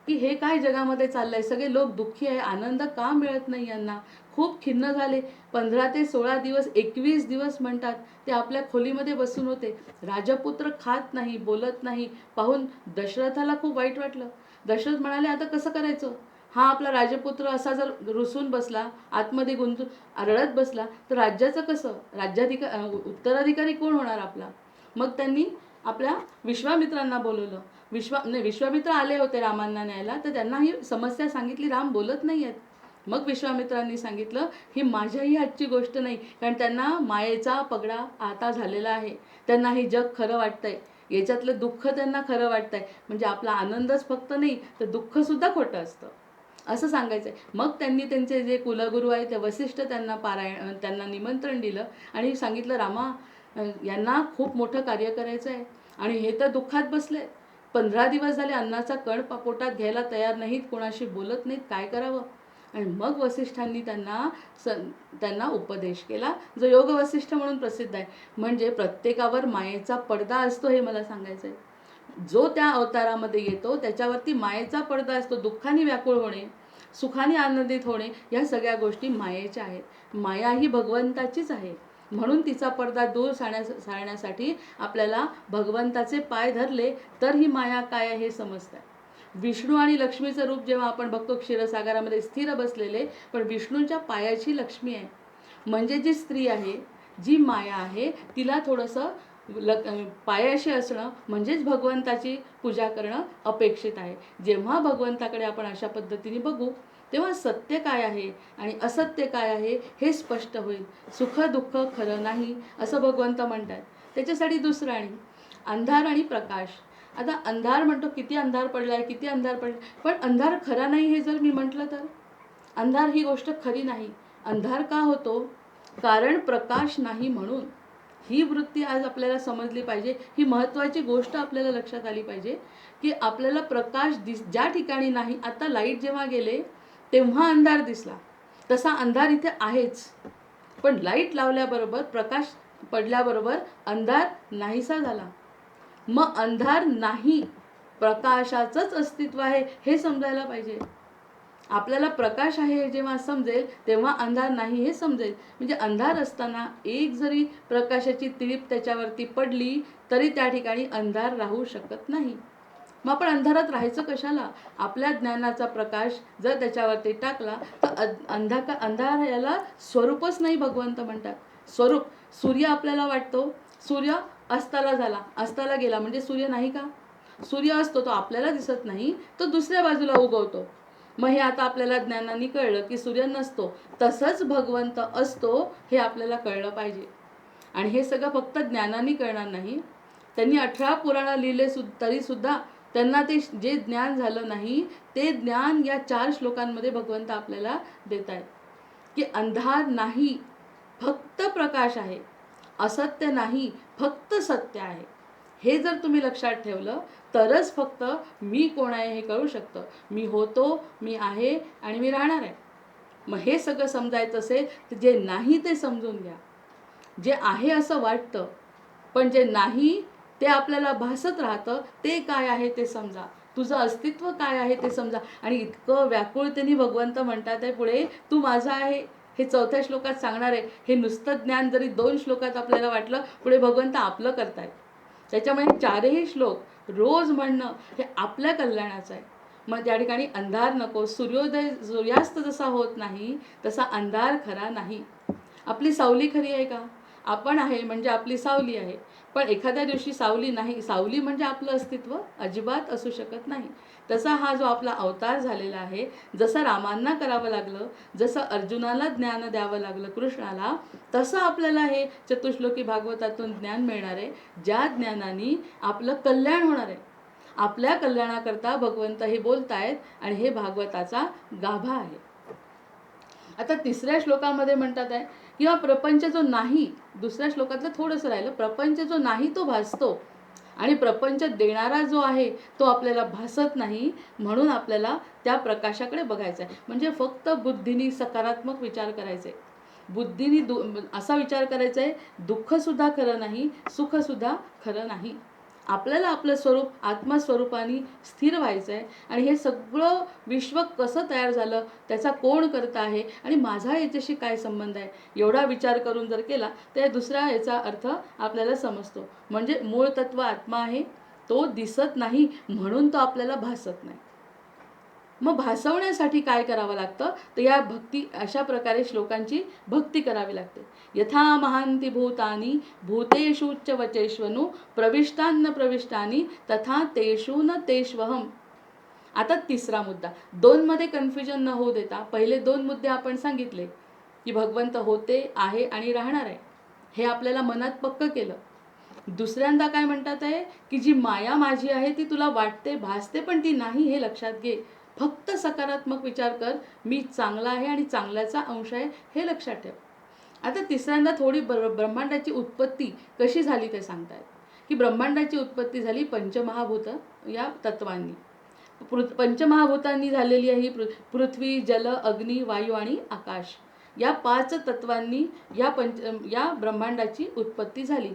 की हे काय जगामध्ये चाललंय, सगळे लोक दुःखी आहे, आनंद का मिळत नाही यांना. खूप खिन्न झाले. 15 ते 16 दिवस, 21 दिवस म्हणतात ते आपल्या खोलीमध्ये बसून होते. राजपुत्र खात नाही, बोलत नाही. पाहून दशरथाला खूप वाईट वाटलं. दशरथ म्हणाले आता कसं करायचं, हा आपला राजपुत्र असा जर रुसून बसला, आतमध्ये गुंतून रडत बसला तर राज्याचं कसं, उत्तराधिकारी कोण होणार आपला. मग त्यांनी आपल्या विश्वामित्रांना बोलवलं. विश्वामित्र आले होते रामांना न्यायला, तर त्यांना ही समस्या सांगितली, राम बोलत नाही आहेत. मग विश्वामित्रांनी सांगितलं ही माझ्याही हातची गोष्ट नाही, कारण त्यांना मायेचा पगडा आता झालेला आहे. त्यांना हे जग खरं वाटतंय, याच्यातलं दुःख त्यांना खरं वाटतंय. म्हणजे आपला आनंदच फक्त नाही तर दुःखसुद्धा खोटं असतं असं सांगायचं आहे. मग त्यांनी त्यांचे जे कुलगुरू आहे ते वसिष्ठ त्यांना निमंत्रण दिलं आणि सांगितलं रामा यांना खूप मोठं कार्य करायचं आहे आणि हे तर दुःखात बसले. 15 दिवस झाले अन्नाचा कण पोटात घ्यायला तयार नाहीत, कोणाशी बोलत नाहीत, काय करावं. आणि मग वसिष्ठांनी त्यांना उपदेश केला, जो योग वसिष्ठ म्हणून प्रसिद्ध आहे. म्हणजे प्रत्येकावर मायेचा पडदा असतो हे मला सांगायचं आहे. जो त्या अवतारामध्ये येतो त्याच्यावरती मायेचा पडदा असतो. दुःखाने व्याकुळ होणे, सुखाने आनंदित होणे, या सगळ्या गोष्टी मायेच्या आहेत. माया ही भगवंताचीच आहे. म्हणून तिचा पडदा दूर सारण्यासाठी आपल्याला भगवंताचे पाय धरले तर ही माया काय आहे हे समजतं. विष्णू आणि लक्ष्मीचं रूप जेव्हा आपण बघतो क्षीरसागरामध्ये स्थिर बसलेले, पण विष्णूंच्या पायाची लक्ष्मी आहे. म्हणजे जी स्त्री आहे, जी माया आहे, तिला थोडंसं पायाशी असणं म्हणजेच भगवंताची पूजा करणं अपेक्षित आहे. जेव्हा भगवंताकडे आपण अशा पद्धतीने बघू तेव्हा सत्य काय आहे आणि असत्य काय आहे हे स्पष्ट होईल. सुख दुःख खरं नाही असं भगवंत म्हणतात. त्याच्यासाठी दुसरं आणि अंधार आणि प्रकाश. आता अंधार म्हणतो किती अंधार पडलाय, किती अंधार पडलाय, पण अंधार खरा नाही हे जर मी म्हटलं तर अंधार ही गोष्ट खरी नाही. अंधार का होतो, कारण प्रकाश नाही म्हणून. ही वृत्ती आज आपल्याला समजली पाहिजे. ही महत्त्वाची गोष्ट आपल्याला लक्षात आली पाहिजे की आपल्याला प्रकाश ज्या ठिकाणी नाही, आता लाईट जेव्हा गेले तेव्हा अंधार दिसला, तसा अंधार इथे आहेच. पण लाईट लावल्याबरोबर, प्रकाश पडल्याबरोबर अंधार नाहीसा झाला. मग अंधार नाही, प्रकाशाचंच अस्तित्व आहे हे समजायला पाहिजे. आपल्याला प्रकाश आहे हे जेव्हा समजेल तेव्हा अंधार नाही हे समजेल. म्हणजे अंधार असताना एक जरी प्रकाशाची तिळीप त्याच्यावरती पडली तरी त्या ठिकाणी अंधार राहू शकत नाही. मग आपण अंधारात राहायचं कशाला. आपल्या ज्ञानाचा प्रकाश जर त्याच्यावरती टाकला तर अंधार याला स्वरूपच नाही भगवंत म्हणतात. स्वरूप सूर्य आपल्याला वाटतो, सूर्य अस्ताला झाला, अस्ताला गेला म्हणजे सूर्य नाही का. सूर्य असतो तो आपल्याला दिसत नाही, तो दुसऱ्या बाजूला उगवतो. मग हे आता आपल्याला ज्ञानाने कळलं की सूर्य नसतो, तसंच भगवंत असतो हे आपल्याला कळलं पाहिजे. आणि हे सगळं फक्त ज्ञानाने कळणार नाही. त्यांनी 18 पुराणं लिहिले तरीसुद्धा त्यांना ते जे ज्ञान झालं नाही ते ज्ञान या 4 श्लोकांमध्ये भगवंत आपल्याला देत आहेत की अंधार नाही, फक्त प्रकाश आहे. असत्य नाही, फक्त सत्य आहे. हे जर तुम्ही लक्षात ठेवलं तरच फक्त मी कोण आहे हे कळू शकतं. मी होतो, मी आहे आणि मी राहणार आहे. मग हे सगळं समजायचं असेल तर जे नाही ते समजून घ्या. जे आहे असं वाटतं पण जे नाही ते आपल्याला भासत राहतं ते काय आहे ते समजा. तुझं अस्तित्व काय आहे ते समजा. आणि इतकं व्याकुळतेने भगवंत म्हणतात आहे पुढे, तू माझा आहे हे 4थ्या श्लोकात सांगणार आहे. हे नुसतं ज्ञान जरी 2 श्लोकात आपल्याला वाटलं, पुढे भगवंत आपलं करतायत. त्याच्यामुळे 4ही श्लोक रोज म्हणणं हे आपल्या कल्याणाचं आहे. मग त्या ठिकाणी अंधार नको. सूर्यास्त जसा होत नाही तसा अंधार खरा नाही. आपली सावली खरी आहे का? आपण आहे म्हणजे आपली सावली आहे. पण एखाद्या दिवशी सावली नाही, सावली म्हणजे आपलं अस्तित्व अजिबात असू शकत नाही. तसा हा जो आपला अवतार झालेला आहे, जसं रामांना करावं लागलं, जसं अर्जुनाला ज्ञान द्यावं लागलं कृष्णाला, तसं आपल्याला हे चतुश्लोकी भागवतातून ज्ञान मिळणार आहे, ज्या ज्ञानाने आपलं कल्याण होणार आहे. आपल्या कल्याणाकरता भगवंत हे बोलतायत आणि हे भागवताचा गाभा आहे. आता तिसऱ्या श्लोकामध्ये म्हणतात आहे किंवा प्रपंच जो नाही, दुसऱ्या श्लोकातलं थोडंसं राहिलं, प्रपंच जो नाही तो भासतो आणि प्रपंच देणारा जो आहे तो आपल्याला भासत नाही. म्हणून आपल्याला त्या प्रकाशाकडे बघायचं आहे. म्हणजे फक्त बुद्धीनी सकारात्मक विचार करायचे, बुद्धीनी असा विचार करायचा आहे, दुःखसुद्धा खरं नाही, सुखसुद्धा खरं नाही. आपल्याला आपलं स्वरूप आत्मस्वरूपाने स्थिर व्हायचं आहे. आणि हे सगळं विश्व कसं तयार झालं, त्याचा कोण करता आहे आणि माझा याच्याशी काय संबंध आहे, एवढा विचार करून जर केला तर या दुसऱ्या याचा अर्थ आपल्याला समजतो. म्हणजे मूळ तत्व आत्मा आहे, तो दिसत नाही म्हणून तो आपल्याला भासत नाही. मग भासवण्यासाठी काय करावं लागतं, तर या भक्ती, अशा प्रकारे श्लोकांची भक्ती करावी लागते. यथा महांती भूतानी भूतेषुच्च वचेष्वनु प्रविष्टान्न प्रविष्टानी तथा तेषु न तेष्वहम. आता तिसरा मुद्दा, दोनमध्ये कन्फ्युजन न होऊ देता पहिले दोन मुद्दे आपण सांगितले की भगवंत होते, आहे आणि राहणार आहे, हे आपल्याला मनात पक्क केलं. दुसऱ्यांदा काय म्हणतात आहे की जी माया माझी आहे ती तुला वाटते, भासते, पण ती नाही, हे लक्षात घे. फक्त सकारात्मक विचार कर, मी चांगला आहे आणि चांगल्याचा अंश आहे, हे लक्षात ठेव. आता तिसऱ्यांदा थोडी ब्रह्मांडाची उत्पत्ती कशी झाली ते सांगतायत की ब्रह्मांडाची उत्पत्ती झाली पंचमहाभूत या तत्वांनी. पंचमहाभूतांनी झालेली आहे ही पृथ्वी, जल, अग्नी, वायू आणि आकाश, या 5 तत्वांनी या ब्रह्मांडाची उत्पत्ती झाली.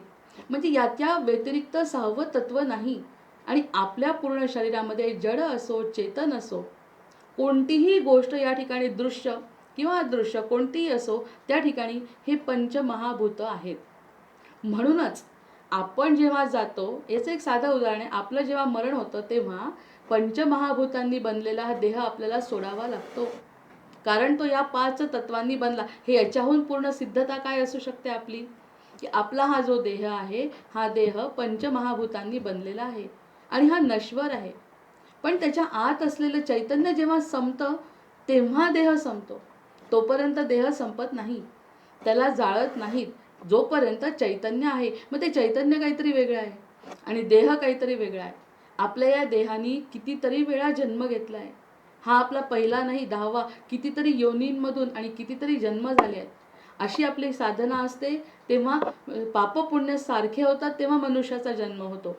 म्हणजे याच्या व्यतिरिक्त 6वं तत्व नाही. आणि आपल्या पूर्ण शरीरामध्ये जड असो चेतन असो, कोणतीही गोष्ट या ठिकाणी दृश्य किंवा अदृश्य कोणतीही असो, त्या ठिकाणी हे पंचमहाभूत आहेत. म्हणूनच आपण जेव्हा जातो, याचं एक साधं उदाहरण आहे, आपलं जेव्हा मरण होतं तेव्हा पंचमहाभूतांनी बनलेला हा देह आपल्याला सोडावा लागतो, कारण तो या 5 तत्वांनी बनला. हे याच्याहून पूर्ण सिद्धता काय असू शकते आपली, की आपला हा जो देह आहे, हा देह पंचमहाभूतांनी बनलेला आहे आणि हा नश्वर आहे. पण त्याच्या आत असलेलं चैतन्य जेव्हा संपतं तेव्हा देह संपतो. तोपर्यंत देह संपत नाही, त्याला जाळत नाहीत, जोपर्यंत चैतन्य आहे. मग ते चैतन्य काहीतरी वेगळं आहे आणि देह काहीतरी वेगळा आहे. आपल्या या देहाने कितीतरी वेळा जन्म घेतला आहे, हा आपला पहिला नाही 10वा, कितीतरी योनींमधून आणि कितीतरी जन्म झाले आहेत. अशी आपली साधना असते, तेव्हा पापपुण्य सारखे होतात, तेव्हा मनुष्याचा जन्म होतो.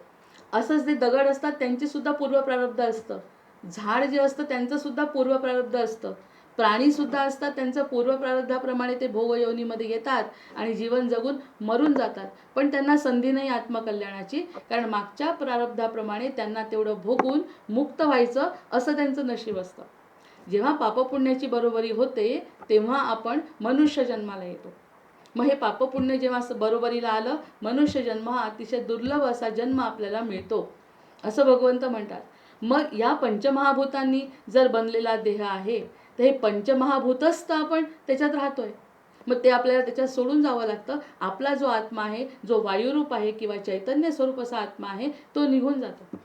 असंच जे दगड असतात त्यांचे सुद्धा पूर्वप्रारब्ध असतं, झाड जे असतं त्यांचं सुद्धा पूर्वप्रारब्ध असतं, प्राणीसुद्धा असतात, त्यांचं पूर्वप्रारब्धाप्रमाणे ते भोगयोनीमध्ये येतात आणि जीवन जगून मरून जातात. पण त्यांना संधी नाही आत्मकल्याणाची, कारण मागच्या प्रारब्धाप्रमाणे त्यांना तेवढं भोगून मुक्त व्हायचं असं त्यांचं नशीब असतं. जेव्हा पापपुण्याची बरोबरी होते तेव्हा आपण मनुष्य जन्माला येतो. मग हे पापपुण्य जेव्हा बरोबरीला आलं, मनुष्य जन्म हा अतिशय दुर्लभ असा जन्म आपल्याला मिळतो असं भगवंत म्हणतात. मग या पंचमहाभूतांनी जर बनलेला देह आहे, तर हे पंचमहाभूतच तर आपण त्याच्यात राहतोय. मग ते आपल्याला त्याच्यात सोडून जावं लागतं. आपला जो आत्मा आहे, जो वायुरूप आहे किंवा चैतन्य स्वरूप असा आत्मा आहे, तो निघून जातो.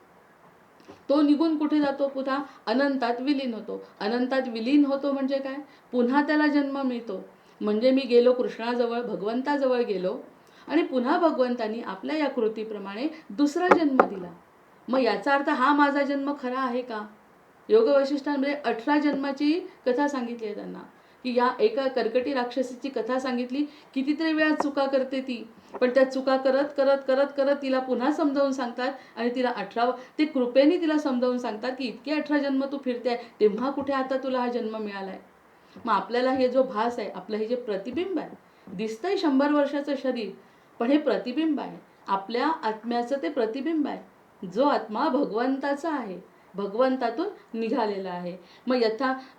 तो निघून कुठे जातो? पुन्हा अनंतात विलीन होतो. अनंतात विलीन होतो म्हणजे काय? पुन्हा त्याला जन्म मिळतो. म्हणजे मी गेलो कृष्णाजवळ, भगवंताजवळ गेलो आणि पुन्हा भगवंतांनी आपल्या या कृतीप्रमाणे दुसरा जन्म दिला. मग याचा अर्थ हा माझा जन्म खरा आहे का? योग वैशिष्ट्यांमध्ये 18 जन्माची कथा सांगितली आहे त्यांना, की या एका कर्कटी राक्षसीची कथा सांगितली. कितीतरी वेळा चुका करते ती, पण त्या चुका करत करत करत करत तिला पुन्हा समजावून सांगतात आणि तिला 18 ते कृपेने तिला समजावून सांगतात की इतके 18 जन्म तू फिरते आहे, तेव्हा कुठे आता तुला हा जन्म मिळाला आहे. मग आपल्याला हे जो भास आहे, आपलं हे जे प्रतिबिंब आहे, दिसतंय 100 वर्षाचं शरीर, पण हे प्रतिबिंब आहे, आपल्या आत्म्याचं ते प्रतिबिंब आहे, जो आत्मा भगवंताचा आहे, भगवंतातून निघालेला आहे. मग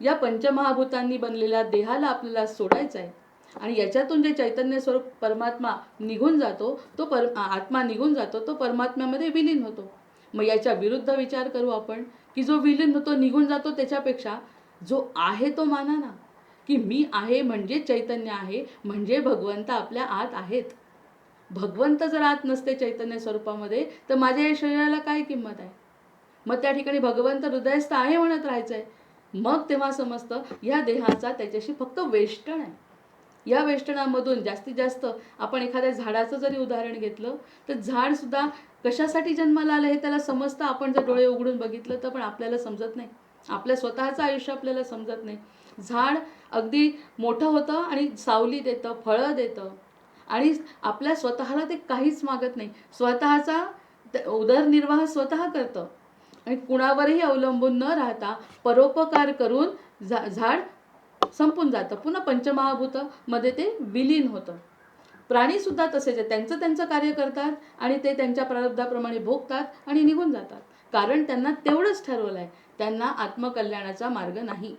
या पंचमहाभूतांनी बनलेल्या देहाला आपल्याला सोडायचं आहे आणि याच्यातून जे चैतन्य स्वरूप परमात्मा निघून जातो, तो आत्मा निघून जातो, तो परमात्म्यामध्ये विलीन होतो. मग याच्या विरुद्ध विचार करू आपण की जो विलीन होतो निघून जातो त्याच्यापेक्षा जो आहे तो माना ना, की मी आहे म्हणजे चैतन्य आहे, म्हणजे भगवंत आपल्या आत आहेत. भगवंत जर आत नसते चैतन्य स्वरूपामध्ये तर माझ्या या शरीराला काय किंमत आहे? मग त्या ठिकाणी भगवंत हृदयस्थ आहे म्हणत राहायचं आहे. मग तेव्हा समजतं या देहाचा त्याच्याशी फक्त वेष्टन आहे. या वेष्टनामधून जास्तीत जास्त आपण एखाद्या झाडाचं जरी उदाहरण घेतलं तर झाडसुद्धा कशासाठी जन्माला आलं हे त्याला समजतं. आपण जर डोळे उघडून बघितलं तर पण आपल्याला समजत नाही. आपल्या स्वतःचं आयुष्य आपल्याला समजत नाही. झाड अगदी मोठं होतं आणि सावली देतं, फळं देतं आणि आपल्या स्वतःला ते काहीच मागत नाही. स्वतःचा उदरनिर्वाह स्वतः करतं आणि कुणावरही अवलंबून न राहता परोपकार करून झाड संपून जातं. पुन्हा पंचमहाभूतामध्ये ते विलीन होतं. प्राणीसुद्धा तसेच आहे. त्यांचं त्यांचं कार्य करतात आणि ते त्यांच्या प्रारब्धाप्रमाणे भोगतात आणि निघून जातात. कारण त्यांना तेवढंच ठरवलं आहे. त्यांना आत्मकल्याणाचा मार्ग नाही.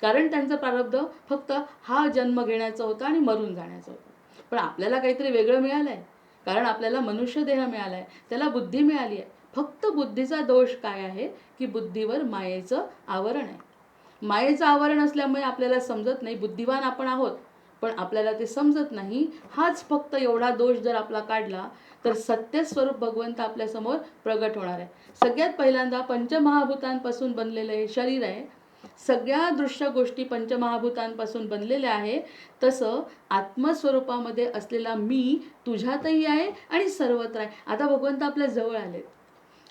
कारण त्यांचं प्रारब्ध फक्त हा जन्म घेण्याचा होता आणि मरून जाण्याचा होता. पण आपल्याला काहीतरी वेगळं मिळालं आहे. कारण आपल्याला मनुष्य देह मिळाला आहे, त्याला बुद्धी मिळाली आहे. फक्त बुद्धीचा दोष काय आहे की बुद्धीवर मायेचं आवरण आहे. मायेचं आवरण असल्यामुळे आपल्याला समजत नाही. बुद्धिवान आपण आहोत पण आपल्याला ते समजत नाही. हाच फक्त एवढा दोष जर आपला काढला तर सत्य स्वरूप भगवंत आपल्यासमोर प्रगट होणार आहे. सगळ्यात पहिल्यांदा पंचमहाभूतांपासून बनलेलं हे शरीर आहे. सगळ्या दृश्य गोष्टी पंचमहाभूतांपासून बनलेल्या आहे. तसं आत्मस्वरूपामध्ये असलेला मी तुझ्यातही आहे आणि सर्वत्र आहे. आता भगवंत आपल्या जवळ आले.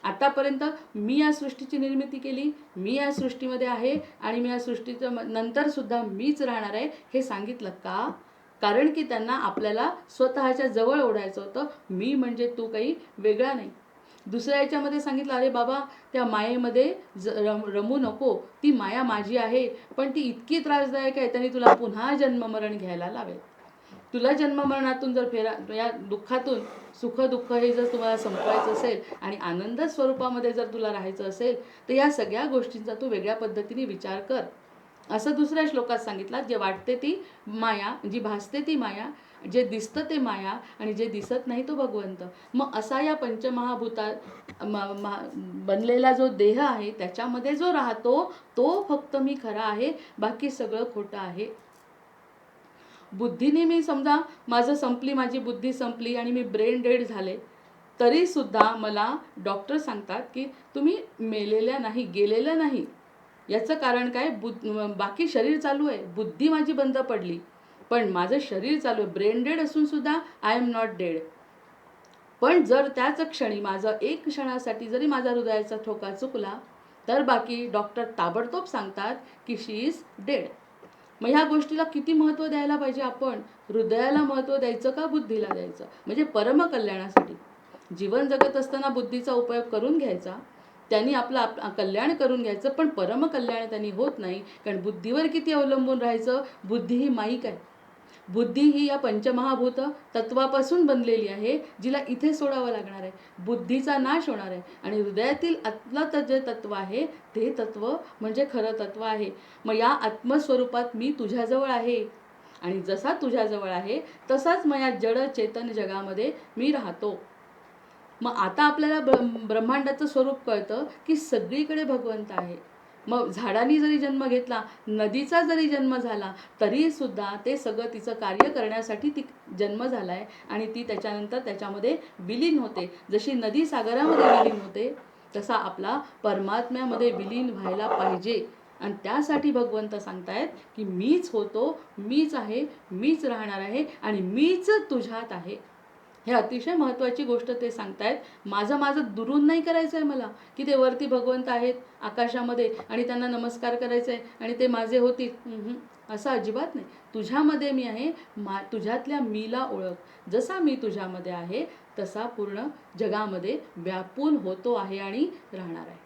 आतापर्यंत मी या सृष्टीची निर्मिती केली, मी या सृष्टीमध्ये आहे आणि मी या सृष्टीचं नंतरसुद्धा मीच राहणार आहे हे सांगितलं का? कारण की त्यांना आपल्याला स्वतःच्या जवळ ओढायचं होतं. मी म्हणजे तू काही वेगळा नाही. दुसऱ्या याच्यामध्ये सांगितलं अरे बाबा त्या मायेमध्ये रमू नको, ती माया माझी आहे पण ती इतकी त्रासदायक आहे त्याने तुला पुन्हा जन्ममरण घ्यायला लावेल. तुला जन्ममरणातून जर या दुःखातून सुख दुःख हे जर तुम्हाला संपवायचं असेल आणि आनंद स्वरूपामध्ये जर तुला राहायचं असेल तर या सगळ्या गोष्टींचा तू वेगळ्या पद्धतीने विचार कर. असं दुसऱ्या श्लोकात सांगितलं. जे वाटते ती माया, जी भासते ती माया, जे दिसतं ते माया आणि जे दिसत नाही तो भगवंत. मग असा या पंचमहाभूतात बनलेला जो देह आहे त्याच्यामध्ये जो राहतो तो फक्त मी खरा आहे, बाकी सगळं खोटं आहे. बुद्धीने मी समजा माझी बुद्धी संपली आणि मी ब्रेन डेड झाले तरीसुद्धा मला डॉक्टर सांगतात की तुम्ही मेलेल्या नाही, गेलेल्या नाही. याचं कारण काय? बाकी शरीर चालू आहे, बुद्धी माझी बंद पडली पण माझं शरीर चालू आहे. ब्रेन डेड असून सुद्धा आय एम नॉट डेड. पण जर त्याच क्षणी माझं एक क्षणासाठी जरी माझा हृदयाचा ठोका चुकला तर बाकी डॉक्टर ताबडतोब सांगतात की शी इज डेड. मग ह्या गोष्टीला किती महत्त्व द्यायला पाहिजे आपण? हृदयाला महत्त्व द्यायचं का बुद्धीला द्यायचं? म्हणजे परमकल्याणासाठी जीवन जगत असताना बुद्धीचा उपयोग करून घ्यायचा, त्यांनी आपलं कल्याण करून घ्यायचं. पण परमकल्याण त्यांनी होत नाही कारण बुद्धीवर किती अवलंबून राहायचं? बुद्धी ही माईक आहे. बुद्धी ही या पंचमहाभूत तत्वापासून बनलेली आहे जिला इथे सोडावं लागणार आहे. बुद्धीचा नाश होणार आहे आणि हृदयातील आतलं जे तत्व आहे ते तत्व म्हणजे खरं तत्व आहे. मग या आत्मस्वरूपात मी तुझ्याजवळ आहे आणि जसा तुझ्याजवळ आहे तसाच मग या जड चेतन जगामध्ये मी राहतो. मग आता आपल्याला ब्रह्मांडाचं स्वरूप कळतं की सगळीकडे भगवंत आहे. मग झाडांनी जरी जन्म घेतला, नदीचा जरी जन्म झाला तरीसुद्धा ते सगळं तिचं कार्य करण्यासाठी ती जन्म झाला आहे आणि ती त्याच्यानंतर त्याच्यामध्ये विलीन होते. जशी नदी सागरामध्ये विलीन होते तसा आपला परमात्म्यामध्ये विलीन व्हायला पाहिजे. आणि त्यासाठी भगवंत सांगतायत की मीच होतो, मीच आहे, मीच राहणार आहे आणि मीच तुझ्यात आहे. हे अतिशय महत्त्वाची गोष्ट ते सांगतायत. माझं दुरून नाही करायचं आहे मला की ते वरती भगवंत आहेत आकाशामध्ये आणि त्यांना नमस्कार करायचा आहे आणि ते माझे होतील. असं अजिबात नाही. तुझ्यामध्ये मी आहे, तुझ्यातल्या मीला ओळख. जसा मी तुझ्यामध्ये आहे तसा पूर्ण जगामध्ये व्यापून होतो आहे आणि राहणार आहे.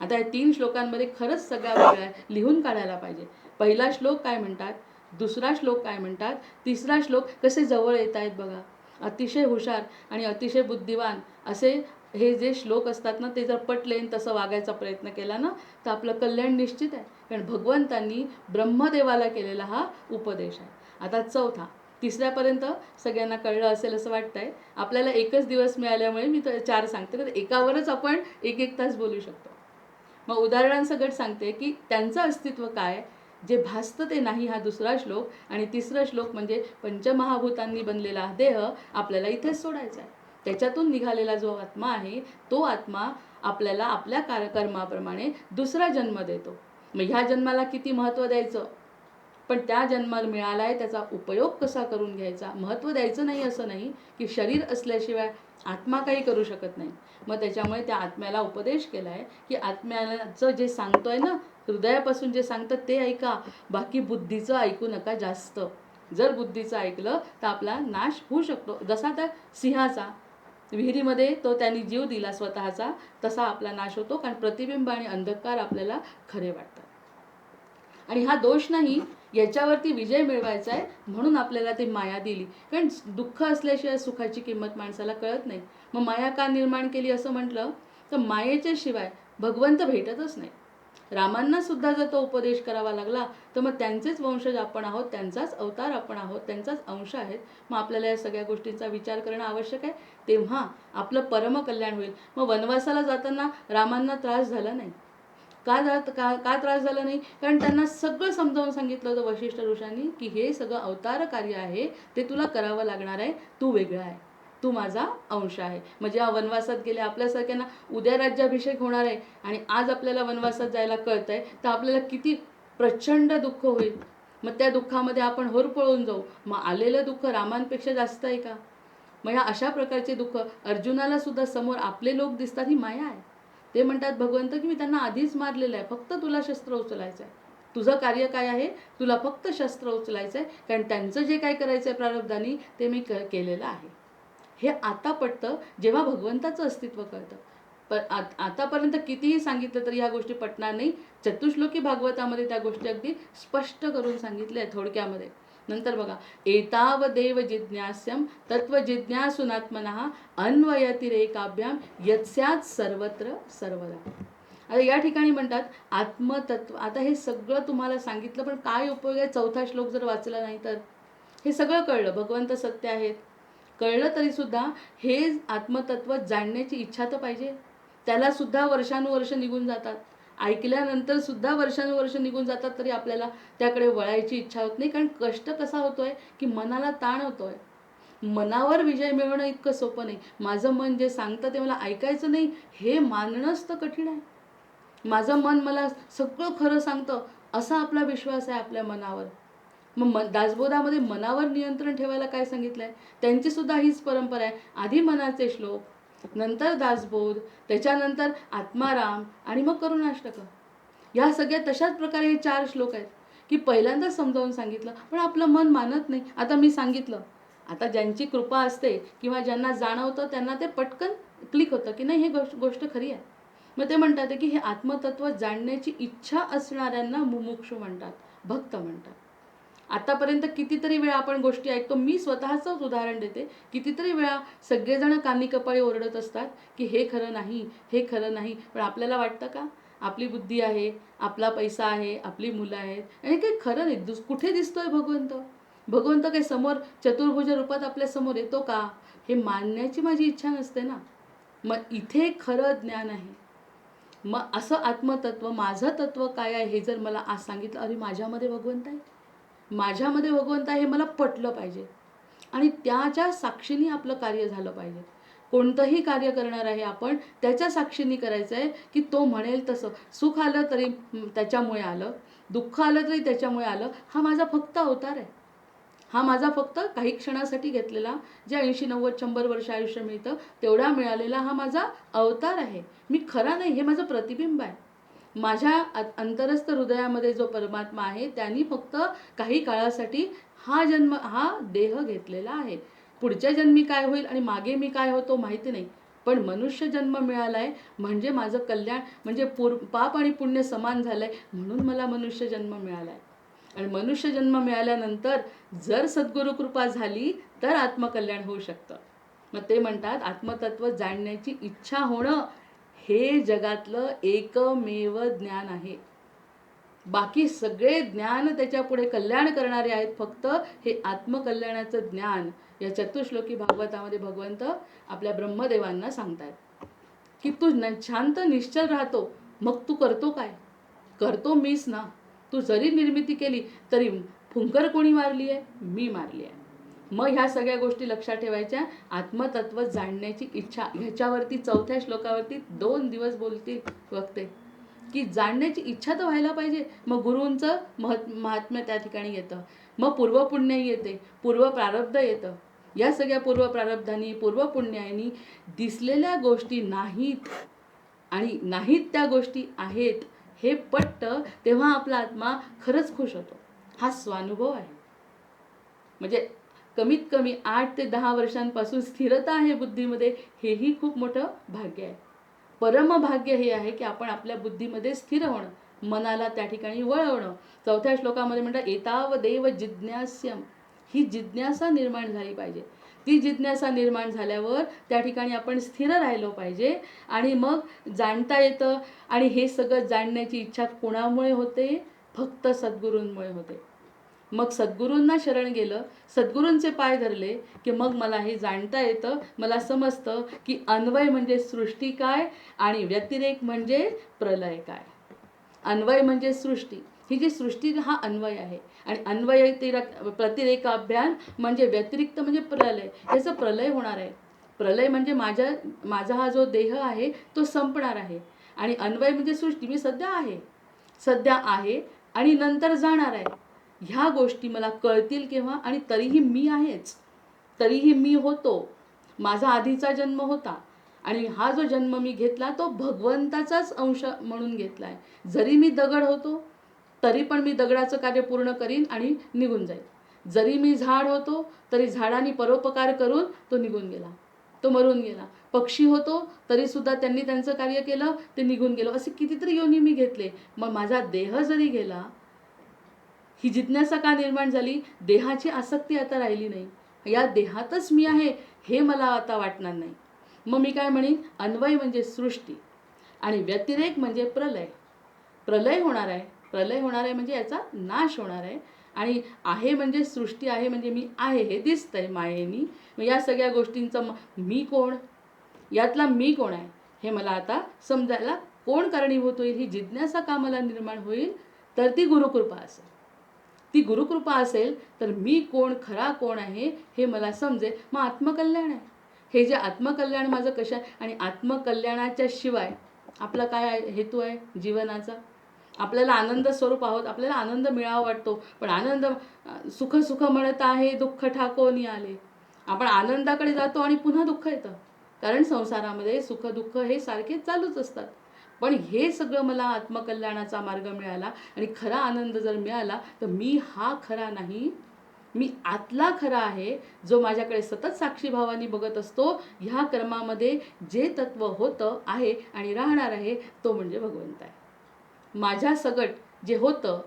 आता या 3 श्लोकांमध्ये खरंच सगळ्या वेगळ्या आहे, लिहून काढायला पाहिजे. पहिला श्लोक काय म्हणतात, दुसरा श्लोक काय म्हणतात, तिसरा श्लोक कसे जवळ येत आहेत बघा. अतिशय हुशार आणि अतिशय बुद्धिवान असे हे जे श्लोक असतात ना ते जर पटले तसं वागायचा प्रयत्न केला ना तर आपलं कल्याण निश्चित आहे. कारण भगवंतांनी ब्रह्मदेवाला केलेला हा उपदेश आहे. आता चौथा, तिसऱ्यापर्यंत सगळ्यांना कळलं असेल असं वाटतंय. आपल्याला एकच दिवस मिळाल्यामुळे मी 4 सांगते, तर एकावरच आपण 1-1 तास बोलू शकतो. मग उदाहरणांसकट सांगते की त्यांचं अस्तित्व काय, जे भासतं ते नाही हा दुसरा श्लोक, आणि तिसरा श्लोक म्हणजे पंचमहाभूतांनी बनलेला देह आपल्याला इथेच सोडायचा आहे. त्याच्यातून निघालेला जो आत्मा आहे तो आत्मा आपल्याला आपल्या कर्माप्रमाणे दुसरा जन्म देतो. मग ह्या जन्माला किती महत्त्व द्यायचं, पण त्या जन्माला मिळाला आहे त्याचा उपयोग कसा करून घ्यायचा. महत्त्व द्यायचं नाही असं नाही की शरीर असल्याशिवाय आत्मा काही करू शकत नाही. मग त्याच्यामुळे त्या आत्म्याला उपदेश केला आहे की आत्म्याचं जे सांगतोय ना, हृदयापासून जे सांगतं ते ऐका, बाकी बुद्धीचं ऐकू नका जास्त. जर बुद्धीचं ऐकलं तर आपला नाश होऊ शकतो. जसा त्या सिंहाचा विहिरीमध्ये तो त्यांनी जीव दिला स्वतःचा, तसा आपला नाश होतो, कारण प्रतिबिंब आणि अंधकार आपल्याला खरे वाटतात. आणि हा दोष नाही, याच्यावरती विजय मिळवायचा आहे म्हणून आपल्याला ती माया दिली. कारण दुःख असल्याशिवाय सुखाची किंमत माणसाला कळत नाही. मग माया का निर्माण केली असं म्हटलं तर मायेच्या शिवाय भगवंत भेटतच नाही. रामांना सुद्धा जर तो उपदेश करावा लागला तर मग त्यांचेच वंशज आपण आहोत, त्यांचाच अवतार आपण आहोत, त्यांचाच अंश आहेत. मग आपल्याला या सगळ्या गोष्टींचा विचार करणं आवश्यक आहे, तेव्हा आपलं परमकल्याण होईल. मग वनवासाला जाताना रामांना त्रास झाला नाही. का त्रास झाला नाही, कारण त्यांना सगळं समजावून सांगितलं होतं वशिष्ठ ऋषांनी की हे सगळं अवतार कार्य आहे, ते तुला करावं लागणार आहे, तू वेगळा आहे, तू माझा अंश आहे. म्हणजे वनवासात गेले, आपल्यासारख्यांना उद्या राज्याभिषेक होणार आहे आणि आज आपल्याला वनवासात जायला कळतंय तर आपल्याला किती प्रचंड दुःख होईल. मग त्या दुःखामध्ये आपण होरपळून जाऊ. मग आलेलं दुःख रामांपेक्षा जास्त आहे का? मग ह्या अशा प्रकारचे दुःख अर्जुनाला सुद्धा समोर आपले लोक दिसतात, ही माया आहे. ते म्हणतात भगवंत की मी त्यांना आधीच मारलेलं आहे, फक्त तुला शस्त्र उचलायचं आहे. तुझं कार्य काय आहे, तुला फक्त शस्त्र उचलायचं आहे, कारण त्यांचं जे काय करायचं आहे प्रारब्धानी ते मी केलेलं आहे. हे आता पटतं जेव्हा भगवंताचं अस्तित्व कळतं. पण आतापर्यंत कितीही सांगितलं तरी ह्या गोष्टी पटणार नाही. चतुश्लोकी भागवतामध्ये त्या गोष्टी अगदी स्पष्ट करून सांगितल्या आहेत थोडक्यामध्ये. नंतर बघा, एतावदेव जिज्ञास्यम तत्वजिज्ञासूनात्मनः अन्वयतिरेकाभ्याम यत्स्यात् सर्वत्र सर्वदा. आता या ठिकाणी म्हणतात आत्मतत्व. आता हे सगळं तुम्हाला सांगितलं, पण काय उपयोग आहे चौथा श्लोक जर वाचला नाही तर? हे सगळं कळलं, भगवंत सत्य आहेत कळलं, तरी सुद्धा हे आत्मतत्व जाणण्याची इच्छा तर पाहिजे. त्याला सुद्धा वर्षानुवर्ष निघून जातात. ऐकल्यानंतर सुद्धा वर्षानुवर्ष निघून जातात तरी आपल्याला त्याकडे वळायची इच्छा होत नाही. कारण कष्ट कसा होतोय की मनाला ताण होतोय. मनावर विजय मिळवणं इतकं सोपं नाही. माझं मन जे सांगतं ते मला ऐकायचं नाही, हे मानणंच तर कठीण आहे. माझं मन मला सगळं खरं सांगतं असा आपला विश्वास आहे आपल्या मनावर. मग दासबोधामध्ये मनावर नियंत्रण ठेवायला काय सांगितलंय? त्यांची सुद्धा हीच परंपरा आहे. आधी मनाचे श्लोक, नंतर दासबोध, त्याच्यानंतर आत्माराम आणि मग करुणाष्टक. ह्या सगळ्या तशाच प्रकारे हे 4 श्लोक आहेत की पहिल्यांदाच समजावून सांगितलं, पण आपलं मन मानत नाही. आता मी सांगितलं, आता ज्यांची कृपा असते किंवा ज्यांना जाणवतं त्यांना ते पटकन क्लिक होतं की नाही हे गोष्ट खरी आहे. मग ते म्हणतात की हे आत्मतत्व जाणण्याची इच्छा असणाऱ्यांना मुमुक्षु म्हणतात, भक्त म्हणतात. आतापर्यंत कितीतरी वेळा आपण गोष्टी ऐकतो. मी स्वतःचंच उदाहरण देते. कितीतरी वेळा सगळेजण कानी कपाळी ओरडत असतात की हे खरं नाही, हे खरं नाही. पण आपल्याला वाटतं का आपली बुद्धी आहे, आपला पैसा आहे, आपली मुलं आहेत आणि काही खरं नाही. कुठे दिसतोय भगवंत? भगवंत काही समोर चतुर्भुज रूपात आपल्या समोर येतो का? हे मानण्याची माझी इच्छा नसते ना. मग इथे खरं ज्ञान आहे. मग असं आत्मतत्व, माझं तत्व काय आहे हे जर मला आज सांगितलं, अरे माझ्यामध्ये भगवंत आहे, माझ्यामध्ये भगवंत आहे, हे मला पटलं पाहिजे. आणि त्याच्या साक्षीने आपलं कार्य झालं पाहिजे. कोणतंही कार्य करणार आहे आपण त्याच्या साक्षीने करायचं आहे की तो म्हणेल तसं. सुख आलं तरी त्याच्यामुळे आलं, दुःख आलं तरी त्याच्यामुळे आलं. हा माझा फक्त अवतार आहे. हा माझा फक्त काही क्षणासाठी घेतलेला, जे 80-90-100 वर्ष आयुष्य मिळतं तेवढा मिळालेला हा माझा अवतार आहे. मी खरा नाही, हे माझं प्रतिबिंब आहे. माझ्या अंतरस्थ हृदयामध्ये जो परमात्मा आहे त्यांनी फक्त काही काळासाठी हा जन्म, हा देह घेतलेला आहे. पुढच्या जन्मी काय होईल आणि मागे मी काय होतो माहिती नाही. पण मनुष्य जन्म मिळाला आहे म्हणजे माझं कल्याण, म्हणजे पाप आणि पुण्य समान झालं आहे म्हणून मला मनुष्य जन्म मिळाला आहे. आणि मनुष्य जन्म मिळाल्यानंतर जर सद्गुरु कृपा झाली तर आत्मकल्याण होऊ शकतं. मग ते म्हणतात आत्मतत्व जाणण्याची इच्छा होणं हे जगातलं एकमेव ज्ञान आहे. बाकी सगळे ज्ञान त्याच्या पुढे कल्याण करणारे आहेत. फक्त हे आत्मकल्याणाचं ज्ञान या चतुश्लोकी भागवतामध्ये भगवंत आपल्या ब्रह्मदेवांना सांगतायत की तू शांत निश्चल राहतो, मग तू करतो काय? करतो मीच ना. तू जरी निर्मिती केली तरी फुंकर कोणी मारली आहे? मी मारली आहे. मग ह्या सगळ्या गोष्टी लक्षात ठेवायच्या. आत्मतत्व जाणण्याची इच्छा, ह्याच्यावरती 4थ्या श्लोकावरती 2 दिवस बोलतील वक्ते की जाणण्याची इच्छा तर व्हायला पाहिजे. मग गुरूंचं महात्म्य त्या ठिकाणी येतं. मग पूर्वपुण्याई येते, पूर्व प्रारब्ध येतं. या सगळ्या पूर्व प्रारब्धांनी, पूर्वपुण्यानी दिसलेल्या गोष्टी नाहीत आणि नाहीत त्या गोष्टी आहेत हे पटतं, तेव्हा आपला आत्मा खरंच खुश होतो. हा स्वानुभव आहे. म्हणजे कमीत कमी 8 ते 10 वर्षांपासून स्थिरता आहे बुद्धीमध्ये, हेही खूप मोठं भाग्य आहे. परमभाग्य हे आहे की आपण आपल्या बुद्धीमध्ये स्थिर होणं, मनाला त्या ठिकाणी वळवणं. 4थ्या श्लोकामध्ये म्हणतात एतावदेव जिज्ञास्यम. ही जिज्ञासा निर्माण झाली पाहिजे. ती जिज्ञासा निर्माण झाल्यावर त्या ठिकाणी आपण स्थिर राहिलो पाहिजे आणि मग जाणता येतं. आणि हे सगळं जाणण्याची इच्छा कोणामुळे होते? फक्त सद्गुरूंमुळे होते. मग सद्गुरूंना शरण गेलं, सद्गुरूंचे पाय धरले की मग मला हे जाणता येतं. मला समजतं की अन्वय म्हणजे सृष्टी काय आणि व्यतिरेक म्हणजे प्रलय काय. अन्वय म्हणजे सृष्टी, ही जी सृष्टी हा अन्वय आहे. आणि अन्वय प्रतिरेकाभ्यान म्हणजे व्यतिरिक्त म्हणजे प्रलय. याचं प्रलय होणार आहे. प्रलय म्हणजे माझा हा जो देह आहे तो संपणार आहे. आणि अन्वय म्हणजे सृष्टी, मी सध्या आहे आणि नंतर जाणार आहे. ह्या गोष्टी मला कळतील केव्हा? आणि तरीही मी आहेच, तरीही मी होतो. माझा आधीचा जन्म होता आणि हा जो जन्म मी घेतला तो भगवंताचाच अंश म्हणून घेतला आहे. जरी मी दगड होतो तरी पण मी दगडाचं कार्य पूर्ण करीन आणि निघून जाईल. जरी मी झाड होतो तरी झाडाने परोपकार करून तो निघून गेला, तो मरून गेला. पक्षी होतो तरी सुद्धा त्यांनी त्यांचं कार्य केलं, ते निघून गेलो. असे कितीतरी योनी मी घेतले. मग माझा देह जरी गेला, ही जिज्ञासा का निर्माण झाली? देहाची आसक्ती आता राहिली नाही. या देहातच मी आहे हे मला आता वाटणार नाही. मग मी काय म्हणेन? अन्वय म्हणजे सृष्टी आणि व्यतिरेक म्हणजे प्रलय. प्रलय होणार आहे, प्रलय होणार आहे म्हणजे याचा नाश होणार आहे. आणि आहे म्हणजे सृष्टी आहे म्हणजे मी आहे हे दिसतंय मायेनी. मग या सगळ्या गोष्टींचं मी कोण, यातला मी कोण आहे हे मला आता समजायला कोण कारणीभूत होईल, ही जिज्ञासा का मला निर्माण होईल? तर ती गुरुकृपा असेल. ती गुरुकृपा असेल तर मी कोण, खरा कोण आहे हे मला समजेल. मग आत्मकल्याण आहे. हे जे आत्मकल्याण माझं कशा, आणि आत्मकल्याणाच्या शिवाय आपला काय हेतू आहे जीवनाचा? आपल्याला आनंद स्वरूप आहोत, आपल्याला आनंद मिळावा वाटतो. पण आनंद सुख सुख म्हणत आहे, दुःख ठाकोनी आले. आपण आनंदाकडे जातो आणि पुन्हा दुःख येतं. कारण संसारामध्ये सुख दुःख हे सारखे चालूच असतात. पण हे सगळं मला आत्मकल्याणाचा मार्ग मिळाला आणि खरा आनंद जर मिळाला तर मी हा खरा नाही, मी आतला खरा आहे, जो माझ्याकडे सतत साक्षीभावाने बघत असतो. ह्या कर्मामध्ये जे तत्व होतं आहे आणि राहणार आहे तो म्हणजे भगवंत आहे. माझ्या सगट जे होतं,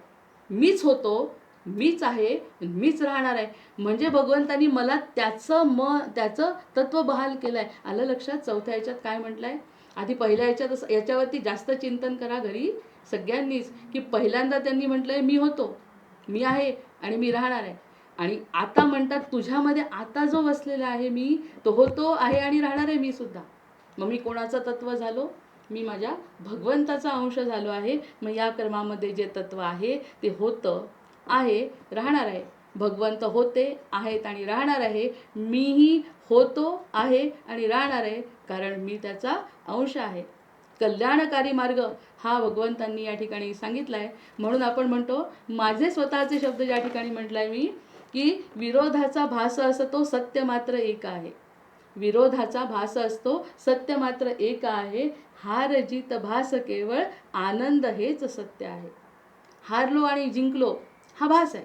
मीच होतो, मीच आहे, मीच राहणार आहे. म्हणजे भगवंतानी मला त्याचं तत्व बहाल केलं आहे. आलं लक्षात? 4थ्या याच्यात काय म्हटलं आहे? आधी पहिल्या याच्यात याच्यावरती जास्त चिंतन करा घरी सगळ्यांनीच, की पहिल्यांदा त्यांनी म्हटलं आहे मी होतो, मी आहे आणि मी राहणार आहे. आणि आता म्हणतात तुझ्यामध्ये आता जो वसलेला आहे मी, तो होतो, आहे आणि राहणार आहे मी सुद्धा. मग मी कोणाचं तत्व झालो? मी माझ्या भगवंताचा अंश झालो आहे. मग या कर्मामध्ये जे तत्व आहे ते होतं, आहे, राहणार आहे. भगवंत होते, आहेत आणि राहणार आहे. मीही होतो, आहे आणि राहणार आहे, कारण मी त्याचा अंश आहे. कल्याणकारी मार्ग हा भगवंतांनी या ठिकाणी सांगितला आहे. म्हणून आपण म्हणतो, माझे स्वतःचे शब्द या ठिकाणी म्हटलं आहे मी, की विरोधाचा भास असतो, सत्य मात्र एक आहे. विरोधाचा भास असतो, सत्य मात्र एक आहे. हार जीत भास केवळ, आनंद हेच सत्य आहे. हारलो आणि जिंकलो हा भास आहे.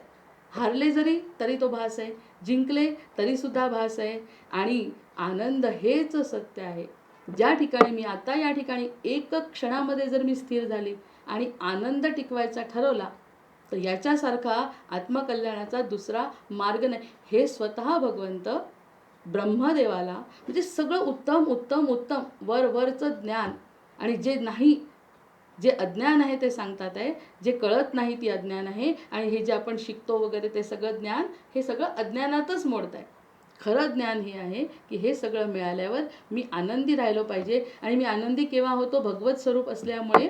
हारले जरी तरी तो भास आहे, जिंकले तरी सुद्धा भास आहे. आणि आनंद हेच सत्य आहे. ज्या ठिकाणी मी आता या ठिकाणी एक क्षणामध्ये जर मी स्थिर झाले आणि आनंद टिकवायचा ठरवला तर याच्यासारखा आत्मकल्याणाचा दुसरा मार्ग नाही. हे स्वतः भगवंत ब्रह्मदेवाला, म्हणजे सगळं उत्तम उत्तम उत्तम वरचं ज्ञान आणि जे नाही जे अज्ञान आहे ते सांगतात आहे, जे कळत नाही ती अज्ञान आहे, आणि हे जे आपण शिकतो वगैरे ते सगळं ज्ञान हे सगळं अज्ञानातच मोडत आहे. खरं ज्ञान हे आहे की हे सगळं मिळाल्यावर मी आनंदी राहिलो पाहिजे, आणि मी आनंदी केव्हा होतो? भगवत स्वरूप असल्यामुळे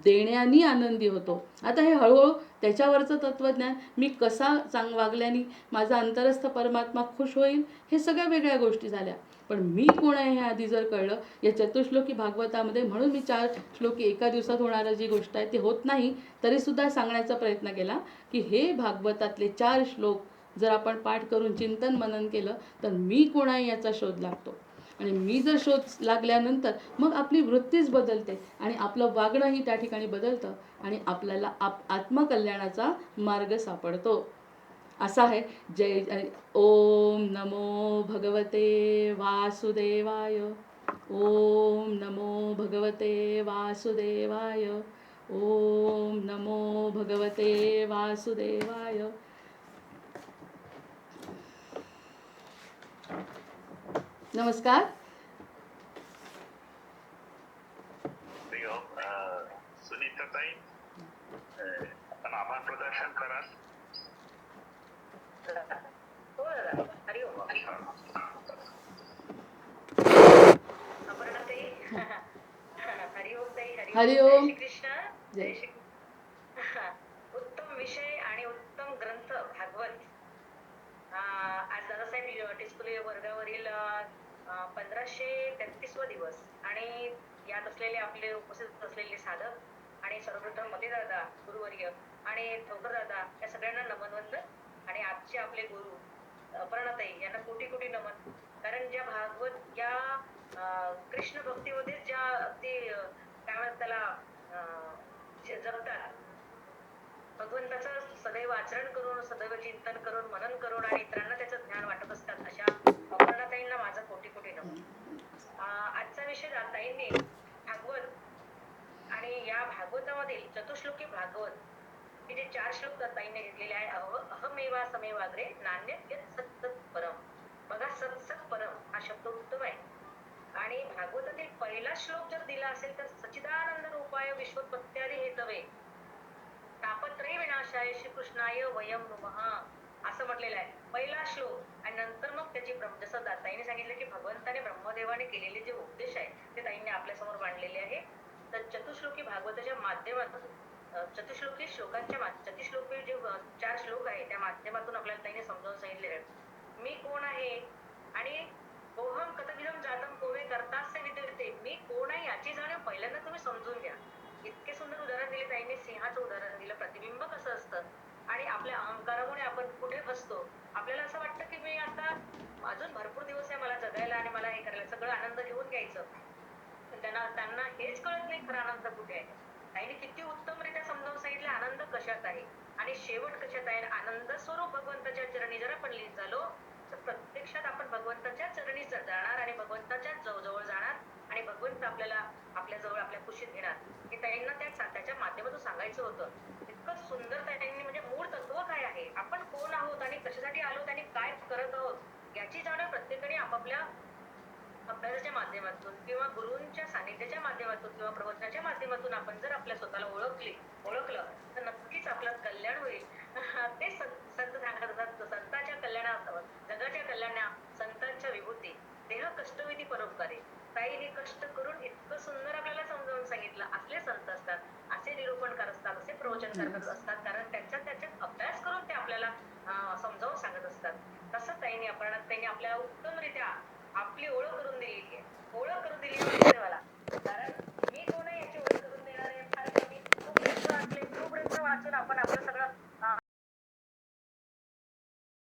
देण्यानी आनंदी होतो. आता हे हळूहळू त्याच्यावरचं तत्त्वज्ञान, मी कसा वागल्याने माझा अंतरस्थ परमात्मा खुश होईल, हे सगळ्या वेगळ्या गोष्टी झाल्या. पण मी कोण आहे हे आधी जर कळलं, या चतुश्लोकी भागवतामध्ये, म्हणून मी 4 श्लोकी एका दिवसात होणारं जी गोष्ट आहे ती होत नाही, तरीसुद्धा सांगण्याचा प्रयत्न केला की हे भागवतातले 4 श्लोक जर आपण पाठ करून चिंतन मनन केलं तर मी कोण आहे याचा शोध लागतो. आणि मी जर शोध लागल्यानंतर मग आपली वृत्तीच बदलते, आणि आपलं वागणंही त्या ठिकाणी बदलतं, आणि आपल्याला आत्मकल्याणाचा मार्ग सापडतो. असा आहे. जय ओम नमो भगवते वासुदेवाय. ओम नमो भगवते वासुदेवाय. ओम नमो भगवते वासुदेवाय. नमस्कार. सुनीताताई, आपण आभार प्रदर्शन करा. हो दादा. हरिओम. अपर्णाताई. हरिओम ताई. हरिओम. जय श्री कृष्ण. जय. उत्तम विषय आणि उत्तम ग्रंथ भागवत. आज दादासाहेब टिचकुले वर्गावरील 1533वा दिवस, आणि यात असलेले आपले उपस्थित असलेले साधक आणि सर्वप्रथम मते दादा गुरुवर्य आणि ठोकर दादा या सगळ्यांना नमन वंदन. आणि आजचे आपले गुरु अपर्णाताई यांना कोटी कोटी नमन. कारण ज्या भागवत या कृष्ण भक्तीमध्ये ज्या अगदी काय म्हणतात त्याला जगतात, भगवंताचं सदैव आचरण करून, सदैव चिंतन करून, मनन करून आणि इतरांना त्याचं ज्ञान वाटत असतात, अशा अपर्णाताईंना माझा कोटी कोटी नमन. आजचा विषय ताईंनी भागवत आणि या भागवतामधील चतुश्लोकी भागवत हे जे 4 श्लोक ताईंनी घेतलेले आहे. अहमेवा समेवाग्रे नान्यत् यत् सत् परम. बघा, सत् सत् परम हा शब्द उत्तम आहे. आणि भागवतातील पहिला श्लोक जर दिला असेल तर सच्चिदानंद रूपाय विश्वोत्पत्त्यादि हेतवे तापत्रय विनाशाय श्रीकृष्णाय वयम नमः असं म्हटलेलं आहे पहिला श्लोक. आणि नंतर मग त्याची जसं ताईने सांगितलं की भगवंताने ब्रह्मदेवाने केलेले जे उपदेश आहे ते ताईंनी आपल्या समोर मांडलेले आहे. तर चतुश्लोकी भागवताच्या माध्यमातून चतुश्लोकी चतुश्लोकी जे 4 श्लोक आहे त्या माध्यमातून आपल्याला ताईने समजावून सांगितले आहे मी कोण आहे, आणि कोहम कथमिदं जातं कोवे कर्तास्य विद्यते. मी कोण आहे याची जाणीव पहिल्यांदा तुम्ही समजून घ्या. इतके सुंदर उदाहरण दिले ताईने. सिंहाचं उदाहरण दिलं, प्रतिबिंब कसं असतं, आणि आपल्या अहंकारामुळे आपण कुठे फसतो. आपल्याला असं वाटतं की मी आता अजून भरपूर दिवस आहे मला जगायला आणि मला हे करायला, सगळं आनंद घेऊन घ्यायचं. त्यांना हेच कळत नाही खरा आनंद कुठे आहे. ताईने किती उत्तमरित्या समजावून सांगितलं आनंद कशात आहे आणि शेवट कशात आहे. आनंद स्वरूप भगवंताच्या चरणी जर आपण लीन झालो तर प्रत्यक्षात आपण भगवंताच्या चरणी जाणार आणि भगवंताच्या जवळ जाणार, आणि भगवंत आपल्याला आपल्या जवळ आपल्या कुशीत घेणार. हे ताईंना त्याच्या माध्यमातून सांगायचं होतं. इतकं सुंदर ताईंनी, म्हणजे मूळ तत्व काय आहे, आपण कोण आहोत आणि कशासाठी आलो आणि काय करत आहोत याची जाणीव प्रत्येकाने आपापल्या अभ्यासाच्या माध्यमातून किंवा गुरूंच्या सानिध्याच्या माध्यमातून किंवा प्रवचनाच्या माध्यमातून आपण जर आपल्या स्वतःला ओळखलं तर नक्कीच आपलं कल्याण होईल. ते संत सांगत असतात, संतांच्या कल्याणात जगाच्या कल्याणा संतांच्या विभूती देह कष्टविधी परोपकारी. ताईने कष्ट करून इतकं सुंदर आपल्याला समजावून सांगितलं. असले संत असतात, असे निरूपणकार असतात, असे प्रवचनकार असतात, कारण त्याच्यात अभ्यास करून ते आपल्याला समजावून सांगत असतात. तसं ताईने ताईने आपल्याला उत्तमरित्या आपली ओळख करून दिलेली आहे. ओळख करून दिलेली आहे मला, कारण मी कोण आहे याची ओळख करून देणार आहे. फार कमी. खूप ग्रंथ वाचून आपण आपलं सगळं